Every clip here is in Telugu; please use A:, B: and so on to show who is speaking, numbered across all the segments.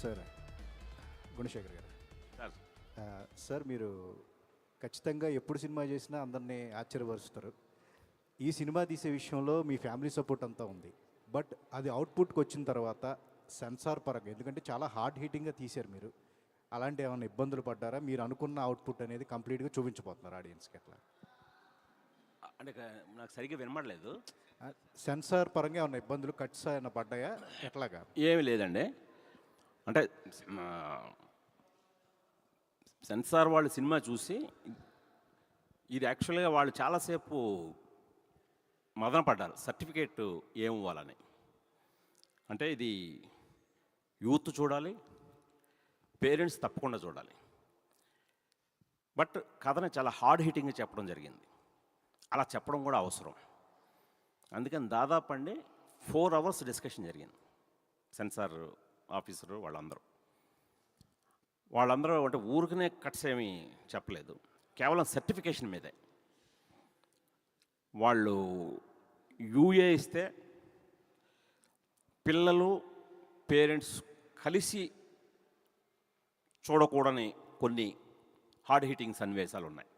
A: సార్ గుణశేఖర్ గారు
B: సార్
A: సార్ మీరు ఖచ్చితంగా ఎప్పుడు సినిమా చేసినా అందరినీ ఆశ్చర్యపరుస్తారు. ఈ సినిమా తీసే విషయంలో మీ ఫ్యామిలీ సపోర్ట్ అంతా ఉంది. బట్ అది అవుట్పుట్కి వచ్చిన తర్వాత సెన్సార్ పరంగా, ఎందుకంటే చాలా హార్డ్ హీటింగ్గా తీశారు మీరు, అలాంటి ఏమైనా ఇబ్బందులు పడ్డారా? మీరు అనుకున్న అవుట్పుట్ అనేది కంప్లీట్గా చూపించబోతున్నారు ఆడియన్స్కి ఎట్లా?
B: అంటే నాకు సరిగ్గా వినపడలేదు.
A: సెన్సార్ పరంగా ఏమైనా ఇబ్బందులు, కట్స్ ఏమైనా పడ్డాయా, ఎట్లాగా?
B: ఏమి లేదండి. అంటే సెన్సార్ వాళ్ళు సినిమా చూసి ఇది యాక్చువల్గా వాళ్ళు చాలాసేపు మదన పడ్డారు సర్టిఫికేట్ ఏమివ్వాలని. అంటే ఇది యూత్ చూడాలి, పేరెంట్స్ తప్పకుండా చూడాలి. బట్ కథని చాలా హార్డ్ హిట్టింగ్గా చెప్పడం జరిగింది. అలా చెప్పడం కూడా అవసరం. అందుకని దాదాపు అండి 4 hours డిస్కషన్ జరిగింది. సెన్సార్ ఆఫీసరు వాళ్ళందరూ అంటే ఊరికనే కట్స్ ఏమీ చెప్పలేదు, కేవలం సర్టిఫికేషన్ మీదే. వాళ్ళు యూఏ ఇస్తే పిల్లలు పేరెంట్స్ కలిసి చూడకూడని కొన్ని హార్డ్ హిట్టింగ్ సన్నివేశాలు ఉన్నాయి.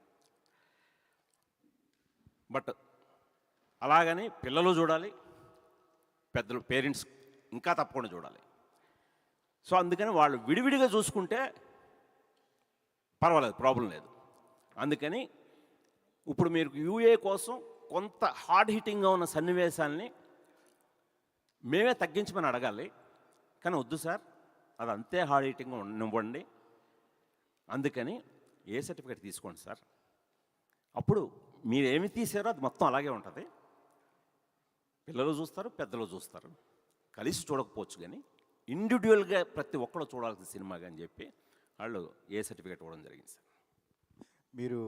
B: బట్ అలాగని పిల్లలు చూడాలి, పెద్దలు పేరెంట్స్ ఇంకా తప్పకుండా చూడాలి. సో అందుకని వాళ్ళు విడివిడిగా చూసుకుంటే పర్వాలేదు, ప్రాబ్లం లేదు. అందుకని ఇప్పుడు మీరు యూఏ కోసం కొంత హార్డ్ హిట్టింగ్గా ఉన్న సన్నివేశాల్ని మేమే తగ్గించమని అడగాలి. కానీ వద్దు సార్, అది అంతే హార్డ్ హిట్టింగ్గా ఇవ్వండి. అందుకని ఏ సర్టిఫికేట్ తీసుకోండి సార్, అప్పుడు మీరు ఏమి తీసారో అది మొత్తం అలాగే ఉంటుంది. పిల్లలు చూస్తారు, పెద్దలు చూస్తారు, కలిసి చూడకపోవచ్చు. కానీ ఇండివిజువల్గా ప్రతి ఒక్కరు చూడాల్సిన సినిమా అని చెప్పి వాళ్ళు ఏ సర్టిఫికేట్ ఇవ్వడం జరిగింది సార్.
A: మీరు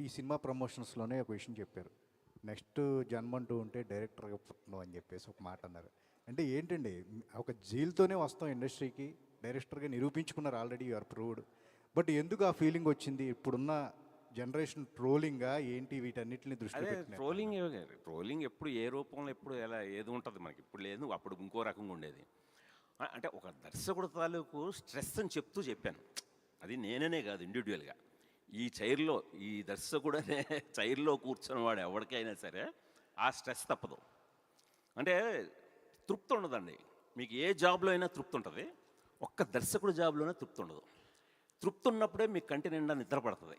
A: ఈ సినిమా ప్రమోషన్స్లోనే ఒక విషయం చెప్పారు, నెక్స్ట్ జన్మంటూ ఉంటే డైరెక్టర్గా పుట్టను అని చెప్పేసి ఒక మాట అన్నారు. అంటే ఏంటండి, ఒక జీల్తోనే వస్తాం ఇండస్ట్రీకి, డైరెక్టర్గా నిరూపించుకున్నారు, already you are proved. But ఎందుకు ఆ ఫీలింగ్ వచ్చింది? ఇప్పుడున్న జనరేషన్ ట్రోలింగ్గా ఏంటి, వీటన్నిటిని దృష్టి పెట్టిన
B: ట్రోలింగ్ ఎప్పుడు ఏ రూపంలో ఎప్పుడు ఎలా ఏది ఉంటుంది మనకి ఇప్పుడు లేదు, అప్పుడు ఇంకో రకంగా ఉండేది. అంటే ఒక దర్శకుడు తాలూకు స్ట్రెస్ అని చెప్పాను. అది నేననే కాదు, ఇండివిజువల్గా ఈ చైర్లో, ఈ దర్శకుడు అనే చైర్లో కూర్చున్న వాడు ఎవరికైనా సరే ఆ స్ట్రెస్ తప్పదు. అంటే తృప్తి ఉండదండి. మీకు ఏ జాబ్లో అయినా తృప్తి ఉంటుంది, ఒక్క దర్శకుడు జాబ్లోనే తృప్తి ఉండదు. తృప్తి ఉన్నప్పుడే మీకు కంటి నిండా నిద్ర పడుతుంది.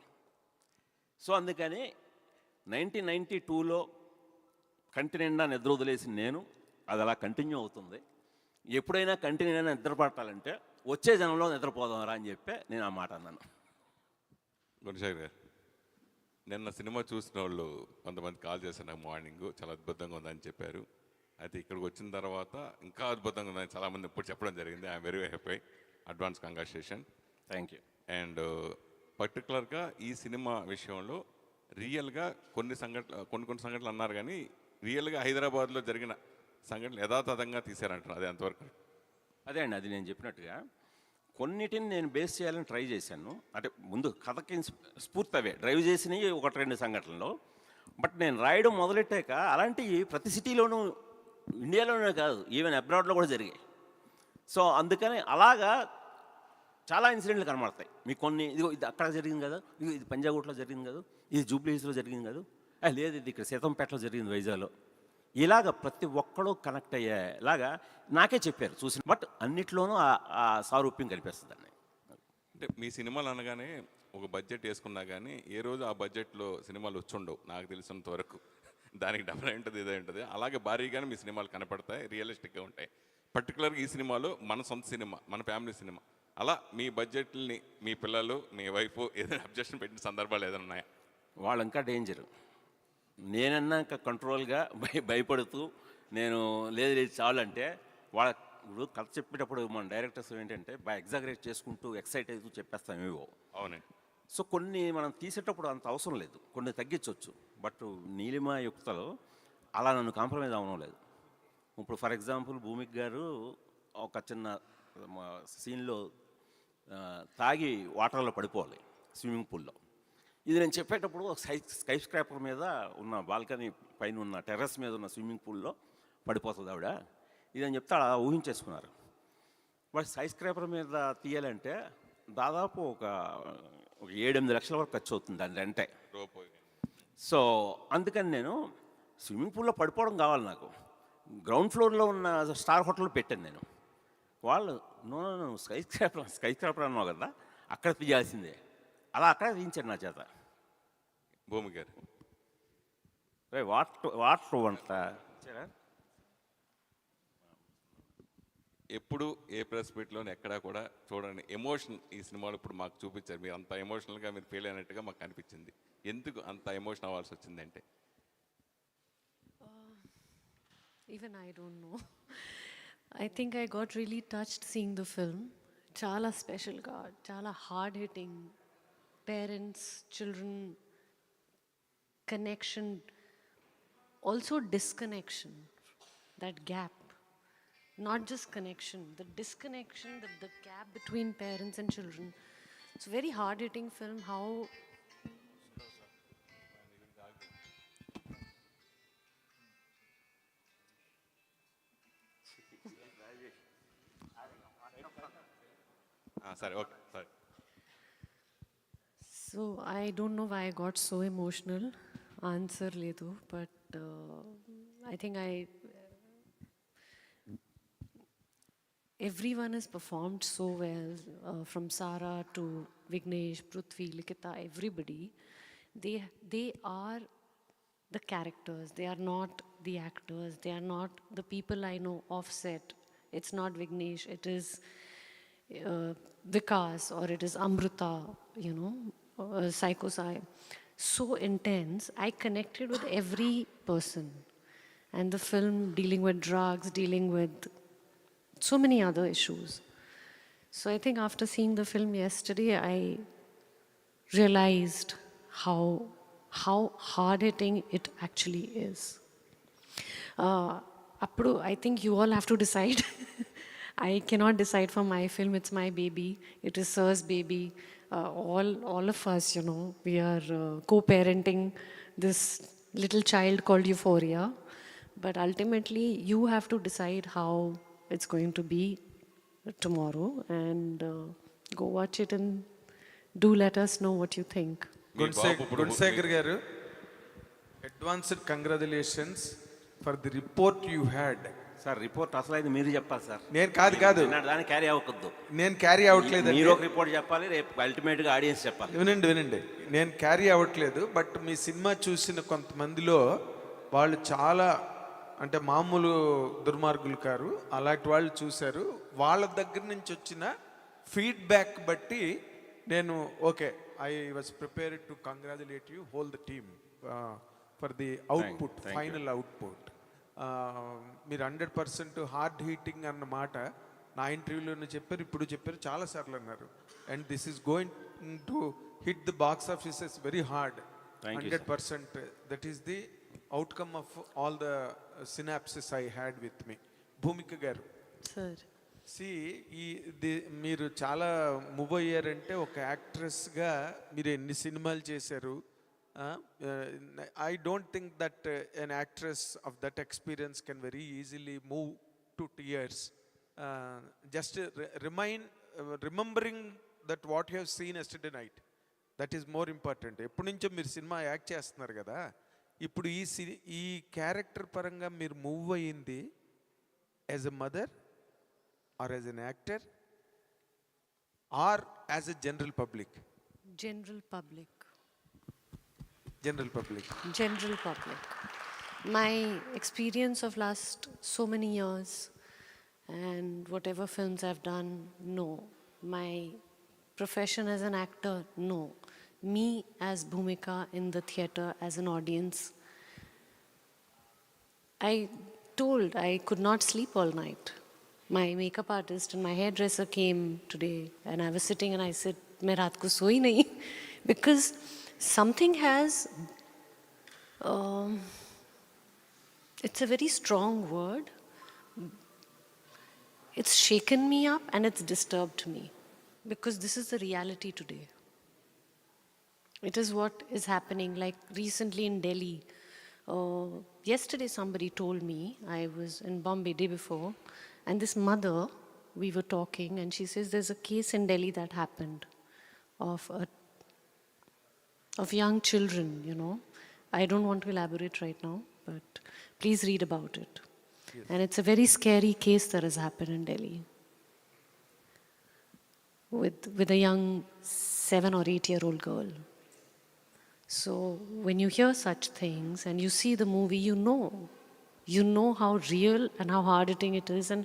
B: సో అందుకని 1992లో కంటి నిండా నిద్ర వదిలేసి నేను, అది అలా కంటిన్యూ అవుతుంది. ఎప్పుడైనా కంటి నిండా నిద్ర పట్టాలంటే వచ్చే జనంలో నిద్రపోదాంరా అని చెప్పి నేను ఆ మాట అన్నాను.
C: గుణశేఖర్ గారు, నిన్న సినిమా చూసిన వాళ్ళు కొంతమంది కాల్ చేశారు నాకు మార్నింగ్, చాలా అద్భుతంగా ఉందని చెప్పారు. అయితే ఇక్కడికి వచ్చిన తర్వాత ఇంకా అద్భుతంగా ఉందని చాలామంది ఇప్పుడు చెప్పడం జరిగింది. I'm very happy. Advance congratulation.
B: Thank you.
C: And పర్టికులర్గా ఈ సినిమా విషయంలో రియల్గా కొన్ని సంఘటనలు అన్నారు, కానీ రియల్గా హైదరాబాద్లో జరిగిన సంఘటనలు యథాతథంగా తీశారంటారు. అది ఎంతవరకు?
B: అదే అండి, అది నేను చెప్పినట్టుగా కొన్నిటిని నేను బేస్ చేయాలని ట్రై చేశాను. అంటే ముందు కథకి స్ఫూర్తి అవే డ్రైవ్ చేసినవి 1-2 సంఘటనలు. బట్ నేను రాయడం మొదలెట్టాక అలాంటివి ప్రతి సిటీలోనూ, ఇండియాలోనే కాదు, ఈవెన్ అబ్రాడ్లో కూడా జరిగాయి. సో అందుకని అలాగా చాలా ఇన్సిడెంట్లు కనబడతాయి మీకు. కొన్ని ఇది అక్కడ జరిగింది కదా, ఇది పంజాగుట్లో జరిగింది కదా, ఇది జూబ్లీ హిల్స్లో జరిగింది కదా, లేదు ఇది ఇక్కడ సీతంపేటలో జరిగింది, వైజాగ్లో. ఇలాగ ప్రతి ఒక్కడూ కనెక్ట్ అయ్యేలాగా నాకే చెప్పారు చూసిన. బట్ అన్నిట్లోనూ ఆ సారూప్యం కనిపిస్తుందండి.
C: అంటే మీ సినిమాలు అనగానే ఒక బడ్జెట్ వేసుకున్నా కానీ ఏ రోజు ఆ బడ్జెట్లో సినిమాలు వచ్చుండవు నాకు తెలిసినంత వరకు. దానికి డబల్ ఉంటుంది, ఇదే ఉంటుంది. అలాగే భారీగానే మీ సినిమాలు కనపడతాయి, రియలిస్టిక్గా ఉంటాయి. పర్టికులర్గా ఈ సినిమాలో మన సొంత సినిమా, మన ఫ్యామిలీ సినిమా. అలా మీ బడ్జెట్ని మీ పిల్లలు, మీ వైఫ్ ఏదైనా అబ్జెక్షన్ పెట్టిన సందర్భాలు ఏదైనా ఉన్నాయా?
B: వాళ్ళు ఇంకా డేంజరు. నేనన్నా ఇంకా కంట్రోల్గా భయపడుతూ నేను లేదు చాలు అంటే, వాళ్ళ ఇప్పుడు కథ చెప్పేటప్పుడు మన డైరెక్టర్స్ ఏంటంటే బాగా ఎగ్జాగరేట్ చేసుకుంటూ ఎక్సైట్ అవుతూ చెప్పేస్తాం ఏవో.
C: అవునండి.
B: సో కొన్ని మనం తీసేటప్పుడు అంత అవసరం లేదు, కొన్ని తగ్గించవచ్చు. బట్ నీలిమ యుక్తలో అలా నన్ను కాంప్రమైజ్ అవ్వడం లేదు. ఇప్పుడు ఫర్ ఎగ్జాంపుల్ భూమిక్ గారు ఒక చిన్న సీన్లో తాగి వాటర్లో పడిపోవాలి స్విమ్మింగ్ పూల్లో. ఇది నేను చెప్పేటప్పుడు స్కై స్క్రాపర్ మీద ఉన్న బాల్కనీ పైన ఉన్న టెర్రస్ మీద ఉన్న స్విమ్మింగ్ పూల్లో పడిపోతుంది ఆవిడ. ఇదని చెప్తే అలా ఊహించేసుకున్నారు. వాడు స్కై స్క్రాపర్ మీద తీయాలంటే దాదాపు ఒక 7-8 లక్షల వరకు ఖర్చు అవుతుంది దాని రెంటే.
C: రోప్
B: సో అందుకని నేను స్విమ్మింగ్ పూల్లో పడిపోవడం కావాలి నాకు. గ్రౌండ్ ఫ్లోర్లో ఉన్న స్టార్ హోటల్లో పెట్టాను నేను. వాళ్ళు నో స్కై స్క్రాపర్ అన్నావు కదా, అక్కడ తీయాల్సిందే. అలా అక్కడ తీయించాడు నా చేత.
C: భూమి గారు
B: వాటర్ అంట
C: ఎప్పుడు ఏ ప్రెస్ మీట్లోనే ఎక్కడా కూడా చూడండి ఎమోషన్ ఈ సినిమాలో ఇప్పుడు మాకు చూపించారు. మీరు అంత ఎమోషనల్గా మీరు ఫీల్ అయినట్టుగా మాకు అనిపించింది. ఎందుకు అంత ఎమోషన్ అవ్వాల్సి వచ్చిందంటే?
D: Even I don't know. I think I got really touched seeing the film. Chala special ga, chala hard hitting. Parents, children, connection, also disconnection, that gap. Not just connection, the disconnection, the gap between parents and children. It's a very hard hitting film. How
C: సరే ఓకే సరే.
D: So I don't know why I got so emotional. Answer ledu, but I think everyone has performed so well, from Sara to Vignesh, Prithvi, Likita, everybody. They are the characters. They are not the actors. They are not the people I know off set. It's not Vignesh. It is Vikas, or it is Amrita, Psycho Sai. So intense. I connected with every person. And the film dealing with drugs, dealing with so many other issues. So I think after seeing the film yesterday, I realized how hard-hitting it actually is. Appudu, I think you all have to decide. I cannot decide for my film. It's my baby. It is Sir's baby. All of us, we are co-parenting this little child called Euphoria. But ultimately, you have to decide how it's going to be tomorrow, and go watch it and do let us know what you think.
E: Gunsekhar garu, advanced congratulations for the report you had.
B: Sir report అసలు అయితే మీరు చెప్పాలి సార్.
E: నేను కాదు
B: దాన్ని క్యారీ అవ్వకూడదు.
E: నేను క్యారీ అవ్వట్లేదు.
B: మీరు ఒక రిపోర్ట్ చెప్పాలి, రేపు అల్టిమేట్గా ఆడియన్స్ చెప్పాలి.
E: వినండి, నేను క్యారీ అవ్వట్లేదు. బట్ మీ సినిమా చూసిన కొంతమందిలో వాళ్ళు చాలా అంటే మామూలు దుర్మార్గులు కారు, అలాంటి వాళ్ళు చూశారు. వాళ్ళ దగ్గర నుంచి వచ్చిన ఫీడ్బ్యాక్ బట్టి నేను okay, I was prepared to congratulate you whole the team for the output, final output. మీరు 100% హార్డ్ హీటింగ్ అన్న మాట నా ఇంటర్వ్యూలోనే చెప్పారు, ఇప్పుడు చెప్పారు, చాలాసార్లు అన్నారు. And this is going to hit the box offices very hard. 100%. That is the outcome of all the synopsis I had with me. Bhumika గారు,
D: సార్,
E: మీరు చాలా మూవ్ అయ్యారంటే ఒక యాక్ట్రెస్గా మీరు ఎన్ని సినిమాలు చేశారు. I don't think that an actress of that experience can very easily move to tears. Just remembering that what you have seen yesterday night, that is more important. ఎప్పటి నుంచో మీరు సినిమా యాక్ట్ చేస్తున్నారు కదా, ఇప్పుడు ఈ క్యారెక్టర్ పరంగా మీరు మూవ్ అయ్యింది as a mother, or as an actor, or as a general public?
D: general public.
E: General public.
D: My experience of last so many years and whatever films I've done, no. My profession as an actor, no. Me as Bhumika in the theatre as an audience, I could not sleep all night. My makeup artist and my hairdresser came today and I was sitting and I said, "Main raat ko soi nahi," because something has, it's a very strong word. It's shaken me up and it's disturbed me, because this is the reality today. It is what is happening. Like recently in Delhi, yesterday somebody told me, I was in Bombay day before, and this mother we were talking, and she says there's a case in Delhi that happened of young children, you know. I don't want to elaborate right now, but please read about it. And it's a very scary case that has happened in Delhi with a young 7 or 8-year-old girl. So when you hear such things and you see the movie, you know how real and how hard-hitting it is, and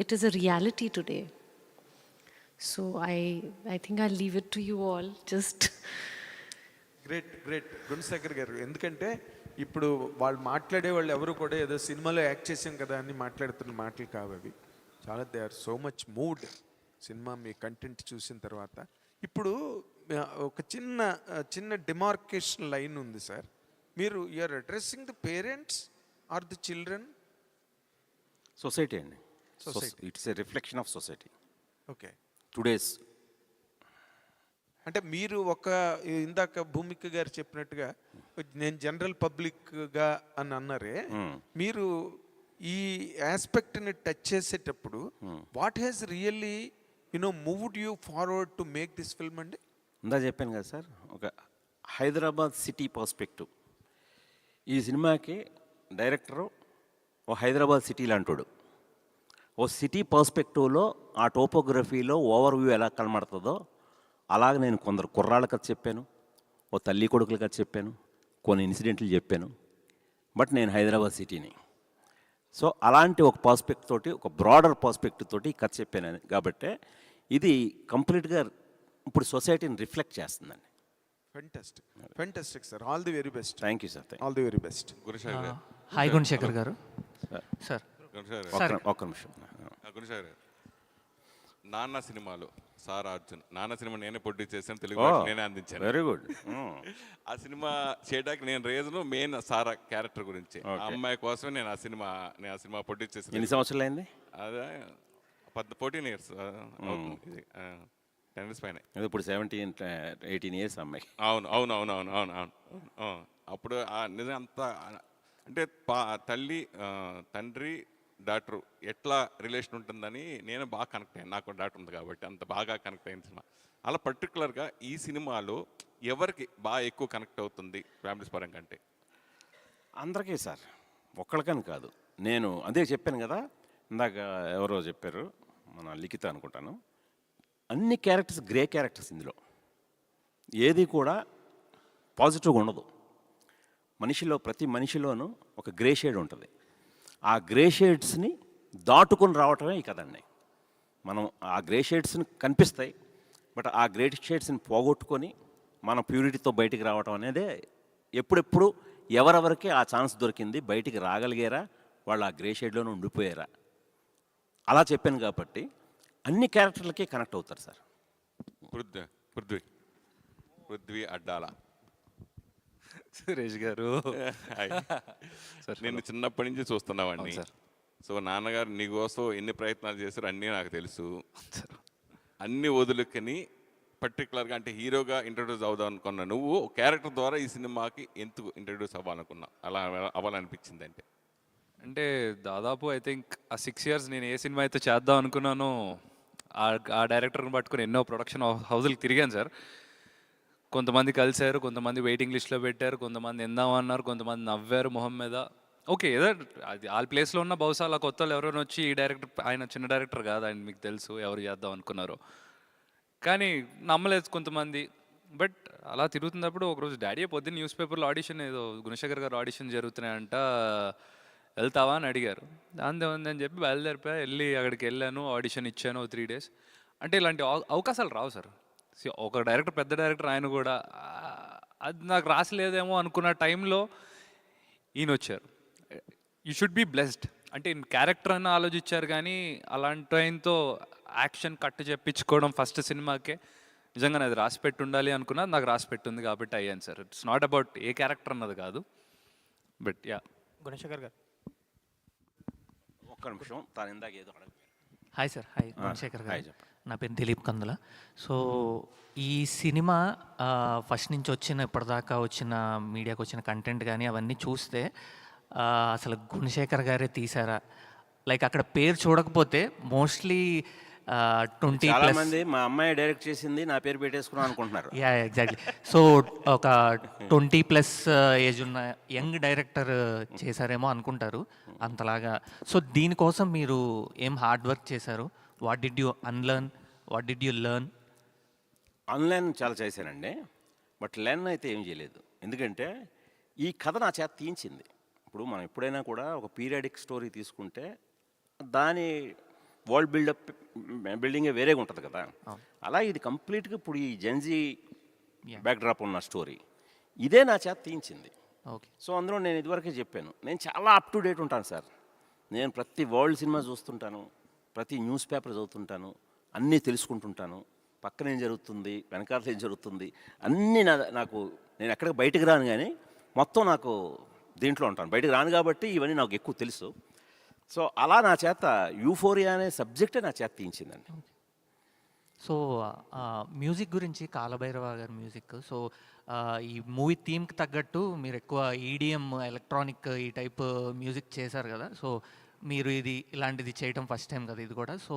D: it is a reality today. So I think I'll leave it to you all. Just
E: great Gunasekhar గారు, ఎందుకంటే ఇప్పుడు వాళ్ళు మాట్లాడే వాళ్ళు ఎవరు కూడా ఏదో సినిమాలో యాక్ట్ చేసాం కదా అని మాట్లాడుతున్న మాటలు కావు అవి. చాలా they are so much mood సినిమా మీ కంటెంట్ చూసిన తర్వాత. ఇప్పుడు ఒక చిన్న డిమార్కేషన్ లైన్ ఉంది సార్. మీరు you're addressing the parents or the children?
B: Society అండి.
E: Society.
B: It's a reflection of society
E: okay.
B: Today's.
E: అంటే మీరు ఇందాక భూమిక గారు చెప్పినట్టుగా నేను జనరల్ పబ్లిక్గా అని అన్నారే, మీరు ఈ ఆస్పెక్ట్ని టచ్ చేసేటప్పుడు what has really moved you forward to make this film అండి?
B: ఇందా చెప్పాను కదా సార్, ఒక హైదరాబాద్ సిటీ పర్స్పెక్టివ్. ఈ సినిమాకి డైరెక్టరు ఓ హైదరాబాద్ సిటీ లాంటోడు. ఓ సిటీ పర్స్పెక్టివ్లో ఆ టోపోగ్రఫీలో ఓవర్వ్యూ ఎలా కనబడుతుందో అలాగే నేను కొందరు కుర్రాళ్ళ కథ చెప్పాను, ఓ తల్లి కొడుకుల కథ చెప్పాను, కొన్ని ఇన్సిడెంట్లు చెప్పాను. బట్ నేను హైదరాబాద్ సిటీని. సో అలాంటి ఒక పర్స్పెక్టివ్ తోటి, ఒక బ్రాడర్ పర్స్పెక్టివ్ తోటి కథ చెప్పాను. కాబట్టి ఇది కంప్లీట్గా ఇప్పుడు సొసైటీని రిఫ్లెక్ట్ చేస్తుందండి.
E: Fantastic sir. All the very best.
B: Thank you sir.
E: All the very best.
C: Gunasekhar గారు.
F: హాయ్ గుణశేఖర్ గారు. సార్
B: ఒక్క నిమిషం.
C: గుణశేఖర్ గారు, నాన్న సినిమాలో సార్ అర్జున్, నాన్న సినిమా నేనే ప్రొడ్యూస్ చేశాను, తెలుగు భాష నేనే అందించాను.
B: Very good.
C: ఆ సినిమా చేయడానికి నేను రీజను మెయిన్ సారా క్యారెక్టర్ గురించి. ఆ అమ్మాయి కోసమే నేను ఆ సినిమా ప్రొడ్యూస్ చేశాను.
B: ఎన్ని సంవత్సరాలు అయింది?
C: అదే 14 years అవుతుంది. 10 years పైన.
B: ఇప్పుడు 17-18 years అమ్మాయి.
C: అవును. అప్పుడు నిజం అంతా అంటే తల్లి తండ్రి డాక్టర్ ఎట్లా రిలేషన్ ఉంటుందని నేను బాగా కనెక్ట్ అయ్యాను. నాకు డాక్టర్ ఉంది కాబట్టి అంత బాగా కనెక్ట్ అయిన సినిమా. అలా పర్టికులర్గా ఈ సినిమాలో ఎవరికి బాగా ఎక్కువ కనెక్ట్ అవుతుంది ఫ్యామిలీస్ పరంగా అంటే?
B: అందరికీ సార్, ఒక్కళ్ళకని కాదు. నేను అదే చెప్పాను కదా ఇందాక, ఎవరో చెప్పారు, మన లిఖిత అనుకుంటాను. అన్ని క్యారెక్టర్స్ గ్రే క్యారెక్టర్స్ ఇందులో. ఏది కూడా పాజిటివ్గా ఉండదు. ప్రతి మనిషిలోనూ ఒక గ్రే షేడ్ ఉంటుంది. ఆ గ్రే షేడ్స్ని దాటుకొని రావటమే ఈ కథండి. మనం ఆ గ్రే షేడ్స్ని కనిపిస్తాయి, బట్ ఆ గ్రే షేడ్స్ని పోగొట్టుకొని మన ప్యూరిటీతో బయటికి రావటం అనేదే. ఎప్పుడెప్పుడు ఎవరెవరికి ఆ ఛాన్స్ దొరికింది, బయటికి రాగలిగారా, వాళ్ళు ఆ గ్రే షేడ్లోనే ఉండిపోయారా, అలా చెప్పాను కాబట్టి అన్ని క్యారెక్టర్లకి కనెక్ట్ అవుతారు సార్.
C: పృథ్వీ అడ్డాల
G: సురేష్ గారు,
C: నేను చిన్నప్పటి నుంచి చూస్తున్నామండి. సో నాన్నగారు నీకోసం ఎన్ని ప్రయత్నాలు చేశారు అన్నీ నాకు తెలుసు. అన్ని వదులుకొని పర్టికులర్గా అంటే హీరోగా ఇంట్రడ్యూస్ అవుదాం అనుకున్నా నువ్వు క్యారెక్టర్ ద్వారా ఈ సినిమాకి ఎందుకు ఇంట్రడ్యూస్ అవ్వాలనుకున్నా, అలా అవ్వాలనిపించింది
G: అంటే దాదాపు ఐ థింక్ ఆ 6 years నేను ఏ సినిమా అయితే చేద్దాం అనుకున్నానో ఆ డైరెక్టర్ని పట్టుకుని ఎన్నో ప్రొడక్షన్ హౌజులకు తిరిగాను సార్. కొంతమంది కలిశారు, కొంతమంది వెయిటింగ్ లిస్ట్లో పెట్టారు, కొంతమంది ఎందామన్నారు, కొంతమంది నవ్వారు మొహం మీద. ఓకే, ఏదో అది వాళ్ళ ప్లేస్లో ఉన్న బహుశా అలా కొత్త వాళ్ళు ఎవరైనా వచ్చి ఈ డైరెక్టర్, ఆయన చిన్న డైరెక్టర్ కాదు, ఆయన మీకు తెలుసు ఎవరు చేద్దాం అనుకున్నారు, కానీ నమ్మలేదు కొంతమంది. బట్ అలా తిరుగుతున్నప్పుడు ఒకరోజు డాడీ పొద్దున్న న్యూస్ పేపర్లో ఆడిషన్, ఏదో గుణశేఖర్ గారు ఆడిషన్ జరుగుతున్నాయంట, వెళ్తావా అని అడిగారు. దాంతో ఉందని చెప్పి బయలుదేరిపోయా. అక్కడికి వెళ్ళాను, ఆడిషన్ ఇచ్చాను 3 days. అంటే ఇలాంటి అవకాశాలు రావు సార్. ఒక డైరెక్టర్, పెద్ద డైరెక్టర్, ఆయన కూడా అది నాకు రాసలేదేమో అనుకున్న టైంలో ఈయన వచ్చారు. You should be blessed. అంటే క్యారెక్టర్ అని ఆలోచించారు, కానీ అలాంటి ఆయనతో యాక్షన్ కట్ చెప్పించుకోవడం ఫస్ట్ సినిమాకే నిజంగా అది రాసి పెట్టి ఉండాలి అనుకున్నది నాకు రాసి పెట్టుంది కాబట్టి అయ్యాను sir. It's not about a character అన్నది కాదు. But yeah.
F: గుణశేఖర్ గారు,
B: ఒక్క నిమిషం, తాను ఇందాక ఏదో అడగ.
F: Hi sir. Hi Gunasekhar
B: hi,
F: గారు. నా పేరు దిలీప్ కందుల. సో ఈ సినిమా ఫస్ట్ నుంచి ఇప్పటిదాకా వచ్చిన మీడియాకి వచ్చిన కంటెంట్ కానీ అవన్నీ చూస్తే అసలు గుణశేఖర్ గారే తీసారా? లైక్ అక్కడ పేరు చూడకపోతే మోస్ట్లీ ట్వంటీ
B: చాలా
F: ప్లస్
B: మంది మా అమ్మాయి డైరెక్ట్ చేసింది నా పేరు పెట్టేసుకున్నాం అనుకుంటున్నారు.
F: Yeah exactly. సో ఒక 20+ ఏజ్ ఉన్న యంగ్ డైరెక్టర్ చేశారేమో అనుకుంటారు అంతలాగా. సో దీనికోసం మీరు ఏం హార్డ్ వర్క్ చేశారు? What did you unlearn, what did you learn?
B: Online చాలా చేశానండి, బట్ లెర్న్ అయితే ఏం చేయలేదు. ఎందుకంటే ఈ కథ నా చేత తీయించింది. ఇప్పుడు మనం ఎప్పుడైనా కూడా ఒక పీరియాడిక్ స్టోరీ తీసుకుంటే దాని వరల్డ్ బిల్డింగే వేరేగా ఉంటుంది కదా. అలా ఇది కంప్లీట్గా ఇప్పుడు ఈ జెన్జీ బ్యాక్డ్రాప్ ఉన్న స్టోరీ ఇదే నా చేత తీయించింది.
F: ఓకే.
B: సో అందులో నేను ఇదివరకే చెప్పాను, నేను చాలా అప్ టు డేట్ ఉంటాను సార్. నేను ప్రతి వరల్డ్ సినిమా చూస్తుంటాను, ప్రతి న్యూస్ పేపర్ చదువుతుంటాను, అన్నీ తెలుసుకుంటుంటాను. పక్కన ఏం జరుగుతుంది, వెనకాల ఏం జరుగుతుంది, అన్నీ నాకు నేను ఎక్కడికి బయటకు రాను, కానీ మొత్తం నాకు దీంట్లో ఉంటాను. బయటకు రాను కాబట్టి ఇవన్నీ నాకు ఎక్కువ తెలుసు. సో అలా నా చేత యూఫోరియా అనే సబ్జెక్టే నా చేత తీయించిందండి.
F: సో మ్యూజిక్ గురించి కాలభైరవ గారి మ్యూజిక్. సో ఈ మూవీ థీమ్కి తగ్గట్టు మీరు ఎక్కువ ఈడిఎం, ఎలక్ట్రానిక్ ఈ టైప్ మ్యూజిక్ చేశారు కదా. సో మీరు ఇలాంటిది చేయటం ఫస్ట్ టైం కదా ఇది కూడా. సో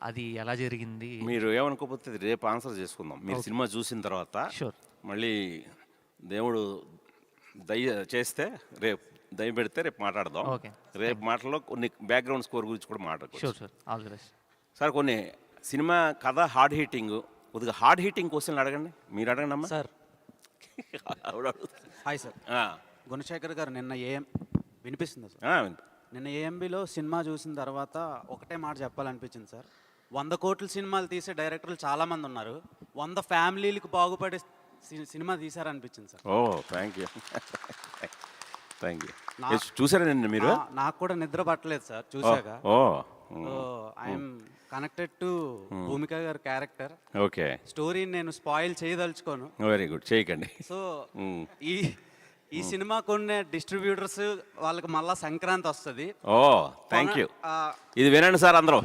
F: అది ఎలా జరిగింది?
B: మీరు ఏమనుకోకపోతే రేపు ఆన్సర్ చేసుకుందాం. మీరు సినిమా చూసిన తర్వాత
F: షూర్.
B: మళ్ళీ దేవుడు దయ చేస్తే రేపు దయ పెడితే రేపు మాట్లాడదాం.
F: ఓకే.
B: రేపు మాటల్లో కొన్ని బ్యాక్గ్రౌండ్ స్కోర్ గురించి కూడా మాట్లాడుకోవచ్చు.
F: Sure sure, all the best.
B: Sir కొన్ని సినిమా కథ హార్డ్ హీటింగ్, కొద్దిగా హార్డ్ హీటింగ్ క్వశ్చన్లు అడగండి. మీరు అడగండి అమ్మా.
H: సార్
B: ఆవిడ అడుగుతుంది.
H: Hi sir.
B: ఆ,
H: గుణశేఖర్ గారు నిన్న వినిపిస్తుందా సార్?
B: ఆ,
H: నిన్న ఏఎంబిలో సినిమా చూసిన తర్వాత ఒకటే మాట చెప్పాలనిపించింది సార్. 100 కోట్ల సినిమాలు తీసే డైరెక్టర్లు చాలామంది ఉన్నారు, 100 ఫ్యామిలీలకు బాగుపడే సినిమా తీశారనిపించింది sir.
B: Oh thank you thank you. చూసారా నిన్న మీరు?
H: నాకు కూడా నిద్ర పట్టలేదు సార్ చూశాక.
B: Oh
H: I'm connected to Bhumika గారి క్యారెక్టర్.
B: ఓకే,
H: స్టోరీని నేను స్పాయిల్ చేయదలుచుకోను.
B: వెరీ గుడ్, చేయకండి.
H: సో ఈ సినిమా కొన్ని డిస్ట్రిబ్యూటర్స్ వాళ్ళకి మళ్ళా సంక్రాంతి వస్తుంది.
B: Oh thank you. ఇది వినండి సార్ అందరూ.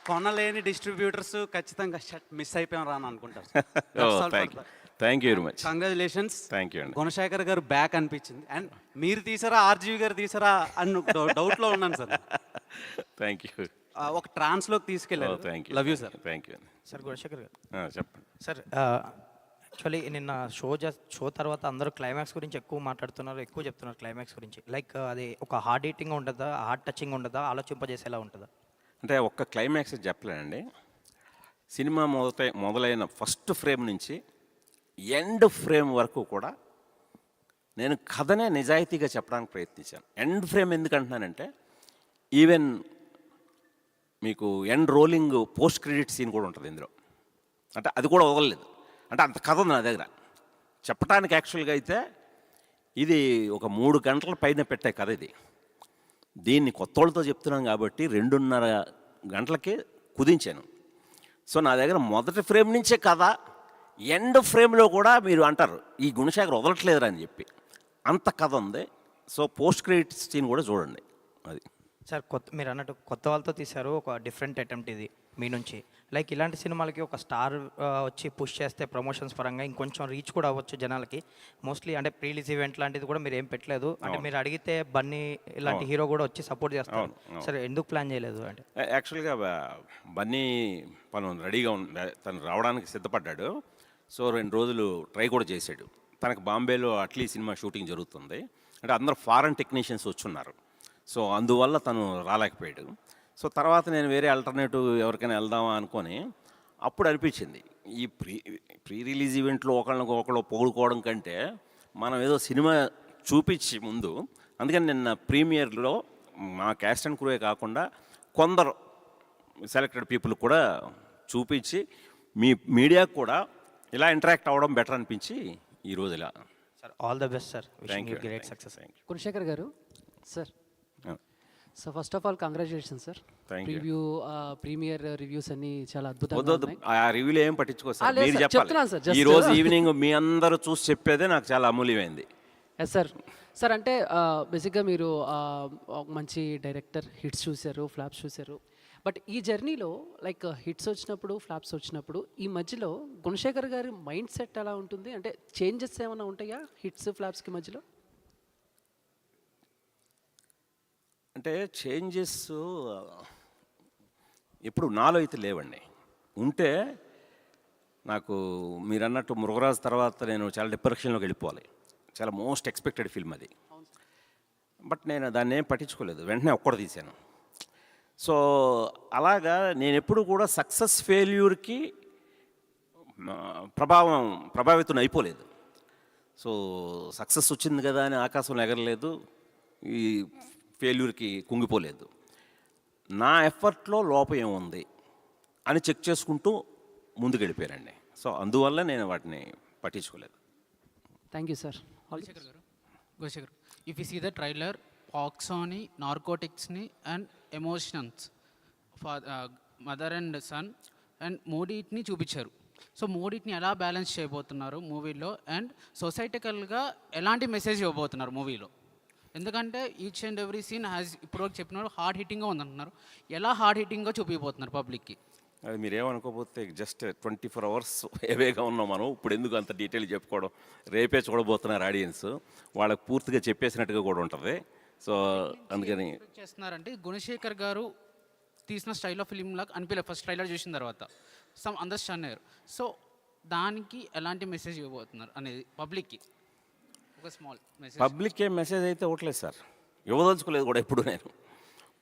H: కొనలేని డిస్ట్రిబ్యూటర్స్ ఖచ్చితంగా మిస్ అయిపోయాం రాను అనుకుంటారు.
B: Thank you very much.
H: Congratulations.
B: Thank you అండి.
H: గుణశేఖర్ గారు బ్యాక్ అనిపించింది. అండ్ మీరు తీసారా ఆర్జీవి గారు తీసారా అని డౌట్లో ఉన్నాను సార్.
B: Thank you.
H: ఒక ట్రాన్స్లోకి తీసుకెళ్ళారు.
B: Thank you.
H: Love you sir.
B: Thank you.
I: Sir Gunasekhar గారు,
B: చెప్పండి
I: సార్ యాక్చువల్లీ నిన్న షో తర్వాత అందరూ క్లైమాక్స్ గురించి ఎక్కువ మాట్లాడుతున్నారు, ఎక్కువ చెప్తున్నారు క్లైమాక్స్ గురించి. లైక్ అది ఒక హార్డ్ హీటింగ్ ఉంటుందా, హార్డ్ టచింగ్ ఉంటుందా, ఆలోచింపజేసేలా ఉంటుందా?
B: అంటే ఒక్క క్లైమాక్స్ చెప్పలేనండి. సినిమా మొదలైన ఫస్ట్ ఫ్రేమ్ నుంచి ఎండ్ ఫ్రేమ్ వరకు కూడా నేను కథనే నిజాయితీగా చెప్పడానికి ప్రయత్నించాను. ఎండ్ ఫ్రేమ్ ఎందుకంటున్నానంటే ఈవెన్ మీకు end rolling post credit scene కూడా ఉంటుంది ఇందులో. అంటే అది కూడా వదలలేదు. అంటే అంత కథ ఉంది నా దగ్గర చెప్పడానికి. యాక్చువల్గా అయితే ఇది ఒక 3 గంటల పైన పెట్టే కథ ఇది. దీన్ని కొత్త వాళ్ళతో చెప్తున్నాం కాబట్టి 2.5 గంటలకి కుదించాను. సో నా దగ్గర మొదటి ఫ్రేమ్ నుంచే కథ, ఎండ్ ఫ్రేమ్లో కూడా మీరు అంటారు ఈ గుణశేఖర్ వదలట్లేదురా అని చెప్పి అంత కథ ఉంది. సో పోస్ట్ క్రెడిట్ సీన్ కూడా చూడండి. అది
I: సార్ మీరు అన్నట్టు కొత్త వాళ్ళతో తీశారు, ఒక డిఫరెంట్ అటెంప్ట్ ఇది మీ నుంచి. లైక్ ఇలాంటి సినిమాలకి ఒక స్టార్ వచ్చి పుష్ చేస్తే ప్రమోషన్స్ పరంగా ఇంకొంచెం రీచ్ కూడా అవ్వచ్చు జనాలకి. మోస్ట్లీ అంటే ప్రీలీజ్ ఈవెంట్ లాంటిది కూడా మీరు ఏం పెట్టలేదు. అంటే మీరు అడిగితే బన్నీ ఇలాంటి హీరో కూడా వచ్చి సపోర్ట్ చేస్తారు. సరే ఎందుకు ప్లాన్ చేయలేదు అంటే?
B: యాక్చువల్గా బన్నీ పను రెడీగా తను రావడానికి సిద్ధపడ్డాడు. సో 2 రోజులు ట్రై కూడా చేశాడు. తనకు బాంబేలో అట్లీ సినిమా షూటింగ్ జరుగుతుంది. అంటే అందరూ ఫారెన్ టెక్నీషియన్స్ వచ్చున్నారు. సో అందువల్ల తను రాలేకపోయాడు. సో తర్వాత నేను వేరే ఆల్టర్నేటివ్ ఎవరికైనా వెళ్దామా అనుకొని అప్పుడు అనిపించింది ఈ ప్రీ రిలీజ్ ఈవెంట్లో ఒకళ్ళు పొగుడుకోవడం కంటే మనం ఏదో సినిమా చూపించి ముందు, అందుకని నిన్న ప్రీమియర్లో మా క్యాస్ట్ అండ్ క్రూయే కాకుండా కొందరు సెలెక్టెడ్ పీపుల్ కూడా చూపించి మీ మీడియాకు కూడా ఇలా ఇంటరాక్ట్ అవ్వడం బెటర్ అనిపించి ఈరోజు ఇలా.
I: Sir all the best sir.
B: Thank you.
I: Great success.
J: Gunasekhar గారు sir. So first of all congratulation sir.
B: Thank you.
J: Premiere reviews అన్ని చాలా అద్భుతంగా
B: వద్దు
J: ఉన్నాయి.
B: ఆ రివ్యూలు ఏం పట్టించుకోవచ్చు,
J: లేదు
B: మీరు
J: సార్, చెప్తున్నాను సార్,
B: చెప్పాలి.
J: just-
B: ఈ రోజు ఈవినింగ్ మీ అందరూ చూసి చెప్పేదే నాకు చాలా అమూల్యమైంది.
J: Yes sir. సార్ అంటే బేసిక్గా మీరు ఒక మంచి డైరెక్టర్, హిట్స్ చూశారు, ఫ్లాప్స్ చూశారు. బట్ ఈ జర్నీలో లైక్ హిట్స్ వచ్చినప్పుడు, ఫ్లాప్స్ వచ్చినప్పుడు ఈ మధ్యలో గుణశేఖర్ గారి మైండ్ సెట్ ఎలా ఉంటుంది? అంటే చేంజెస్ ఏమైనా ఉంటాయా హిట్స్ ఫ్లాప్స్కి మధ్యలో?
B: అంటే చేంజెస్ ఎప్పుడు నాలో అయితే లేవండి. ఉంటే నాకు మీరన్నట్టు మృగరాజు తర్వాత నేను చాలా డిప్రెషన్లోకి వెళ్ళిపోవాలి. చాలా మోస్ట్ ఎక్స్పెక్టెడ్ ఫిల్మ్ అది. బట్ నేను దాన్ని ఏం పట్టించుకోలేదు, వెంటనే ఒక్కటి తీశాను. సో అలాగా నేను ఎప్పుడు కూడా సక్సెస్ ఫెయిల్యూర్కి ప్రభావితం అయిపోలేదు. సో సక్సెస్ వచ్చింది కదా అని ఆకాశంలో ఎగరలేదు, ఈ ఫెయిల్యూర్కి కుంగిపోలేదు. నా ఎఫర్ట్లో లోపం ఏముంది అని చెక్ చేసుకుంటూ ముందుకు వెళ్ళిపోయారండి. సో అందువల్ల నేను వాటిని పట్టించుకోలేదు.
J: Thank you sir.
K: Goshekar, if you see the trailer, Oxoni, narcotics-ni and emotions for mother and son and మూడింటిని చూపించారు. సో మూడింటిని ఎలా బ్యాలెన్స్ చేయబోతున్నారు మూవీలో, అండ్ సొసైటికల్గా ఎలాంటి మెసేజ్ ఇవ్వబోతున్నారు మూవీలో? ఎందుకంటే each and every scene has ఇప్పుడు చెప్పిన హార్డ్ హిట్టింగ్గా ఉందంటున్నారు. ఎలా హార్డ్ హిట్టింగ్గా చూపించబోతున్నారు పబ్లిక్కి?
B: అది మీరేమనుకోకపోతే జస్ట్ 24 hours ఏవేగా ఉన్నాం మనం. ఇప్పుడు ఎందుకు అంత డీటెయిల్ చెప్పుకోవడం? రేపే చూడబోతున్నారు ఆడియన్స్, వాళ్ళకి పూర్తిగా చెప్పేసినట్టుగా కూడా ఉంటుంది. సో అందుకని
K: చేస్తున్నారంటే గుణశేఖర్ గారు తీసిన స్టైల్ ఆఫ్ ఫిలిం లాగా అనిపించలేదు ఫస్ట్ ట్రైలర్ చూసిన తర్వాత. సమ్ అండర్స్టాండ్ అయ్యారు. సో దానికి ఎలాంటి మెసేజ్ ఇవ్వబోతున్నారు అనేది పబ్లిక్కి? ఒక స్మాల్ మెసేజ్.
B: పబ్లిక్ ఏం మెసేజ్ అయితే ఇవ్వట్లేదు సార్, ఇవ్వదలుచుకోలేదు కూడా. ఎప్పుడు నేను